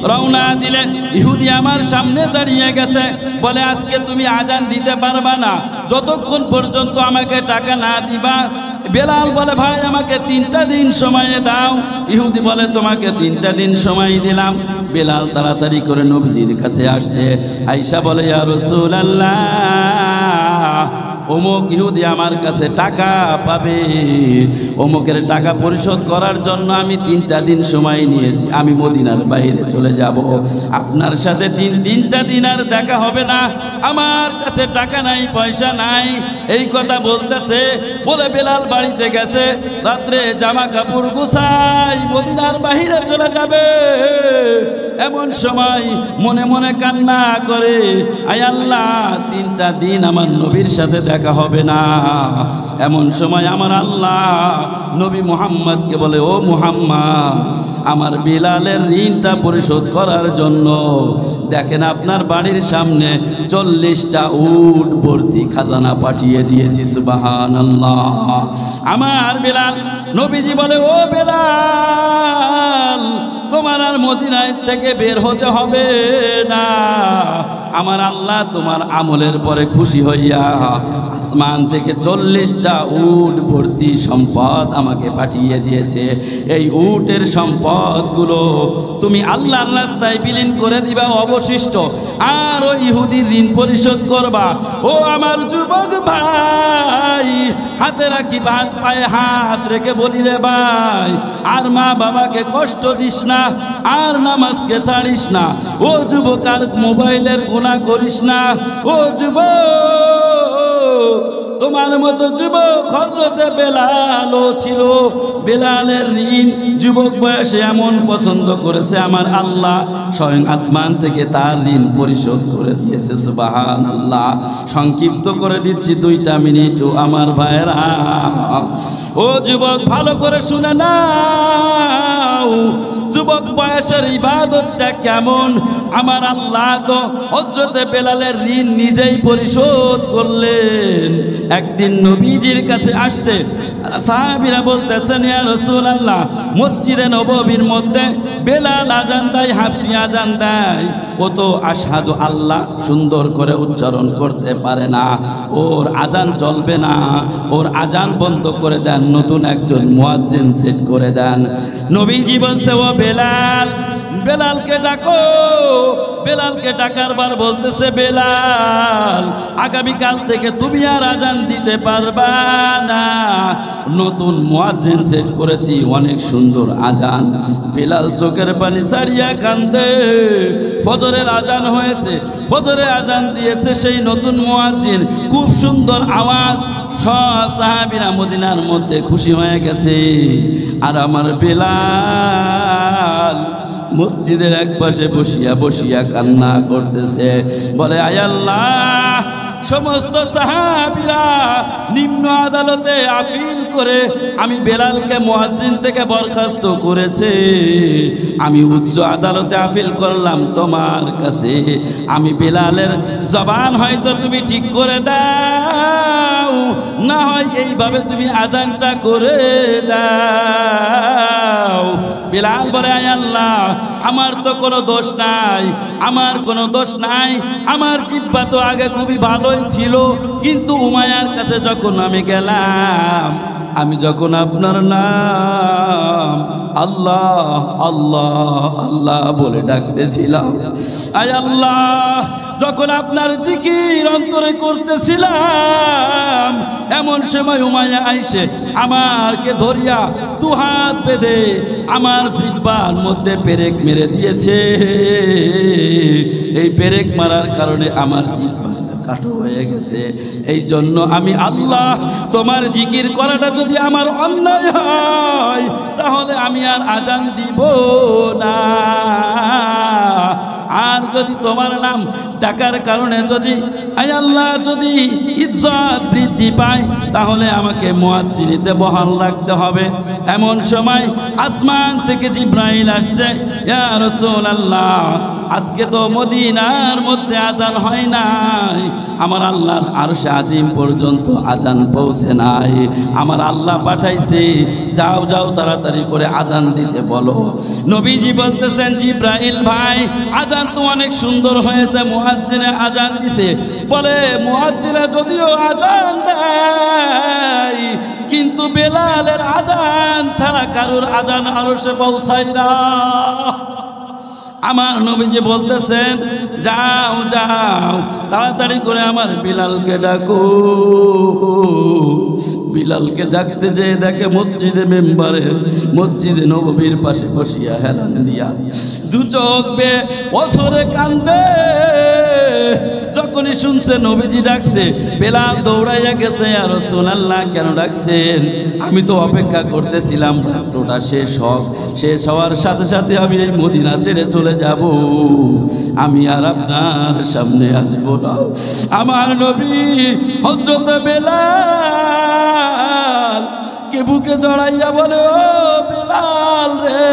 রওনা দিলে ইহুদি আমার সামনে দাঁড়িয়ে গেছে, বলে, আজকে তুমি আজান দিতে পারবা না যতক্ষণ পর্যন্ত আমাকে টাকা না দিবা। বেলাল বলে, ভাই আমাকে 3টা দিন সময় দাও। ইহুদি বলে, তোমাকে 3টা দিন সময় দিলাম। বেলাল তাড়াতাড়ি করে নবীজির কাছে আসছে। আয়েশা বলে, ইয়া রাসূলুল্লাহ, অমুক ইহুদি আমার কাছে টাকা পাবে, অমুকের টাকা পরিশোধ করার জন্য আমি 3টা দিন সময় নিয়েছি। আমি মদিনার বাইরে চলে যাব, আপনার সাথে 3টা দিন আর দেখা হবে না। আমার কাছে টাকা নাই, পয়সা নাই। এই কথা বলতেছে বলে বেলাল বাড়িতে গেছে। রাত্রে জামা কাপড় গুছাই মদিনার বাইরে চলে যাবে। এমন সময় মনে মনে কান্না করে, আয় আল্লাহ, 3টা দিন আমার নবীর সাথে দেখা হবে না। এমন সময় আমার আল্লাহ নবী মুহাম্মদকে বলে, ও মুহাম্মদ, আমার বেলালের ঋণটা পরিশোধ করার জন্য দেখেন আপনার বাড়ির সামনে 40টা উট ভর্তি খাজানা পাঠিয়ে দিয়েছি। সুবহানাল্লাহ। আমার বেলাল, নবীজি বলে, ও বেলাল, তোমার আর মদিনায় থেকে বের হতে হবে না। আমার আল্লাহ তোমার আমলের পরে খুশি হইয়া আসমান থেকে 40টা উট ভর্তি সম্পদ আমাকে পাঠিয়ে দিয়েছে। এই উটের সম্পদগুলো তুমি আল্লাহর রাস্তায় বিলীন করে দিবা অবশিষ্ট, আর ওই ইহুদির ঋণ পরিশোধ করবা। ও আমার যুবক ভাই, হাতে রাখি হাত, পায়ে হাত রেখে বলি, রে ভাই, আর মা বাবাকে কষ্ট দিস না, আর নামাজকে ছাড়িস না। ও যুবক, আর মোবাইলের গুনাহ করিস না। ও যুবক, তোমার মতো যুবক হযরতে বেলালও ছিল। বেলালের ঋণ যুবক বয়সে এমন পছন্দ করেছে, আমার আল্লাহ স্বয়ং আসমান থেকে তার ঋণ পরিশোধ করে দিয়েছে। সুবহানাল্লাহ। সংক্ষিপ্ত করে দিচ্ছি 2টা মিনিট। ও আমার ভাইরা, ও যুবক, ভালো করে শুনে নাও, যুবক বয়সের ইবাদতটা কেমন। আমার আল্লাহ তো হযরতে বেলালের ঋণ নিজেই পরিশোধ করলেন। একদিন নবীজির কাছে আসছে, সাহাবীরা বলতেছেন, ইয়া রাসূলুল্লাহ, মসজিদে নববীর মধ্যে বেলাল আজান দেয়, হাফসি আজান দেয়। ও তো আশহাদু আল্লাহ সুন্দর করে উচ্চারণ করতে পারে না, ওর আজান চলবে না, ওর আজান বন্ধ করে দেন, নতুন একজন মুয়াজ্জিন সেট করে দেন। নবীজি বলছে, ও বেলাল, বেলালকে ডাকো। বেলালকে ডাকার বার বলতেছে, বেলাল, আগামীকাল থেকে তুমি আর আজান দিতে পারবা না, নতুন মুয়াজ্জিন সেট করেছি, অনেক সুন্দর আজান। বেলাল চোখের পানি ছাড়িয়া কান্দে। ফজরের আজান হয়েছে, ফজরে আজান দিয়েছে সেই নতুন মুয়াজ্জিন, খুব সুন্দর আওয়াজ। সব সাহাবীরা মদিনার মধ্যে খুশি হয়ে গেছে। আর আমার বেলাল মসজিদের একপাশে বসিয়া বসিয়া কান্না করতেছে, বলে, আয় আল্লাহ, সমস্ত সাহাবীরা নিম্ন আদালতে আপিল করে আমি বেলালকে মুয়াজ্জিন থেকে বরখাস্ত করেছে। আমি উচ্চ আদালতে আপিল করলাম তোমার কাছে। আমি বেলালের জবান হয়তো তুমি ঠিক করে দাও, না হয় এইভাবে তুমি আজানটা করে দাও। বেলাল বলে, আয় আল্লাহ, আমার তো কোনো দোষ নাই, আমার কোনো দোষ নাই। আমার জিহ্বা তো আগে খুবই ভালোই ছিল, কিন্তু উমাইয়ার কাছে যখন আমি গেলাম, আমি যখন আপনার নাম আল্লাহ আল্লাহ আল্লাহ বলে ডাকতেছিলাম, আয় আল্লাহ, যখন আপনার জিকির অন্তরে করতেছিলাম, এমন সময় উমাইয়া আইসে আমারকে ধরিয়া দুহাত বেঁধে আমার জিহ্বার মধ্যে পেরেক মেরে দিয়েছে। এই পেরেক মারার কারণে আমার জিহ্বা কাটো হয়ে গেছে। এই জন্য আমি আল্লাহ তোমার জিকির করাটা যদি আমার অন্যায় হয়, তাহলে আমি আর আজান দিব না। আর যদি তোমার নাম ডাকার কারণে যদি আয় আল্লাহ যদি ইজ্জত বৃদ্ধি পায়, তাহলে আমাকে মুয়াজ্জিনিতে বহাল রাখতে হবে। এমন সময় আসমান থেকে জিবরাইল আসছে, ইয়া রাসূলুল্লাহ, আজকে তো মদিনার মধ্যে আজান হয় নাই, আমার আল্লাহর আরশে আজিম পর্যন্ত আজান পৌঁছে নাই। আমার আল্লাহ পাঠাইছে, যাও যাও তাড়াতাড়ি করে আজান দিতে বলো। নবীজি বলতেছেন, জিবরাইল ভাই, আজান তো অনেক সুন্দর হয়েছে, মুয়াজ্জিনে আজান দিছে। বলে মুয়াজ্জিনে যদিও আজান দেয়, কিন্তু বেলালের আজান ছাড়া কারোর আজান আরশে পৌঁছায় না। আমার নবীজি বলতেছেন, যাও যাও তাড়াতাড়ি করে আমার বিলালকে ডাকো। বিলালকে ডাকতে যেয়ে দেখে মসজিদে মেম্বারের মসজিদে নববীর পাশে বসিয়া হেলান দিয়া দু চোখ বেয়ে বছরে কান্দে। যখনই শুনছে নবীজি ডাকছে, বেলাল দৌড়াইয়া গেছে, আর রাসূলুল্লাহ কেন ডাকছেন? আমি তো অপেক্ষা করতেছিলাম রাতটা শেষ হওয়ার সাথে সাথে আমি এই মদিনা ছেড়ে চলে যাব, আমি আর আপনার সামনে আসবো না। আমার নবী হযরত বেলাল কে বুকে জড়াইয়া বলে, ও বেলাল রে,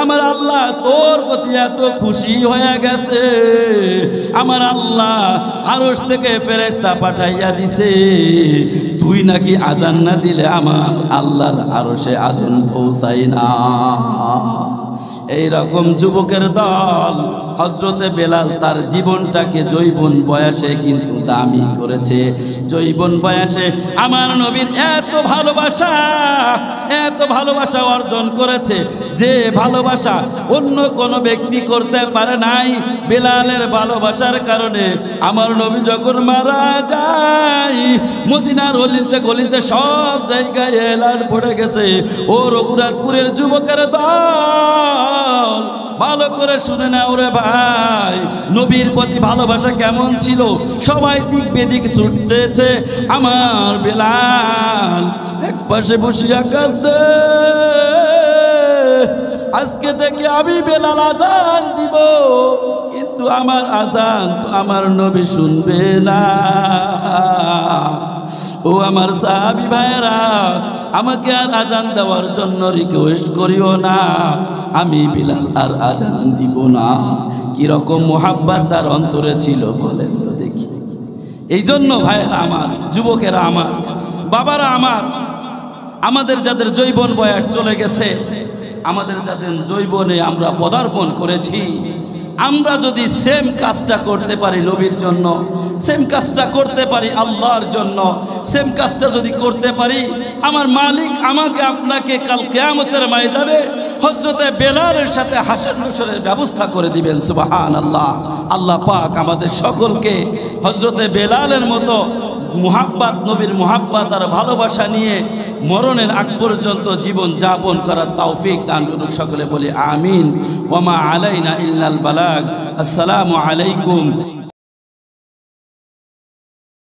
আমার আল্লাহ তোর প্রতি এত খুশি হয়ে গেছে, আমার আল্লাহ আরশ থেকে ফেরেশতা পাঠাইয়া দিছে, তুই নাকি আজান না দিলে আমার আল্লাহর আরশে আজান পৌঁছায় না। এই রকম যুবকের দল হযরতে বেলাল তার জীবনটাকে যৌবন বয়সে কিন্তু দামি করেছে। যৌবন বয়সে আমার নবীর এত ভালোবাসা অর্জন করেছে, যে ভালোবাসা অন্য কোনো ব্যক্তি করতে পারে নাই। বেলালের ভালোবাসার কারণে আমার নবী যখন মারা যায়, মদিনার অলিতে গলিতে সব জায়গায় এলান পড়ে গেছে, ও রঘুনাথপুরের যুবকের দল ভালো করে শুনে নাও রে ভাই, নবীর প্রতি ভালোবাসা কেমন ছিল। সবাই দিক বেদিক ছুটতেছে, আমার বেলাল এক পাশে বসিয়া কাঁদে, আজকে থেকে আমি বেলাল আজান দিব, কিন্তু আমার আজান তো আমার নবী শুনবে না। ও আমার সাহাবী ভাইরা, আমাকে আর আজান দেওয়ার জন্য রিকোয়েস্ট করিও না, আমি বিলাল আর আজান দিব না। কিরকম মোহাব্বত তার অন্তরে ছিল বলেন তো দেখি। এই জন্য ভাইরা আমার, যুবকেরা আমার, বাবারা আমার, আমাদের যাদের যৌবন বয়স চলে গেছে, আমাদের যাদের যৌবনে আমরা পদার্পণ করেছি, আমরা যদি সেম কাজটা করতে পারি নবীর জন্য, সেম কাজটা করতে পারি আল্লাহর জন্য, সেম কাজটা যদি করতে পারি, আমার মালিক আমাকে আপনাকে কাল কিয়ামতের ময়দানে হযরতে বেলালের সাথে হাসর নাসরের ব্যবস্থা করে দিবেন। সুবহানাল্লাহ। আল্লাহ পাক আমাদের সকলকে হযরতে বেলালের মতো মুহাব্বত, নবীর মুহাব্বত আর ভালোবাসা নিয়ে মরণের আগ পর্যন্ত জীবন যাপন করার তৌফিক দান করুন। সকলে বলি আমিন। ওয়া মা আলাইনা ইল্লাল বালাগ। আসসালামু আলাইকুম।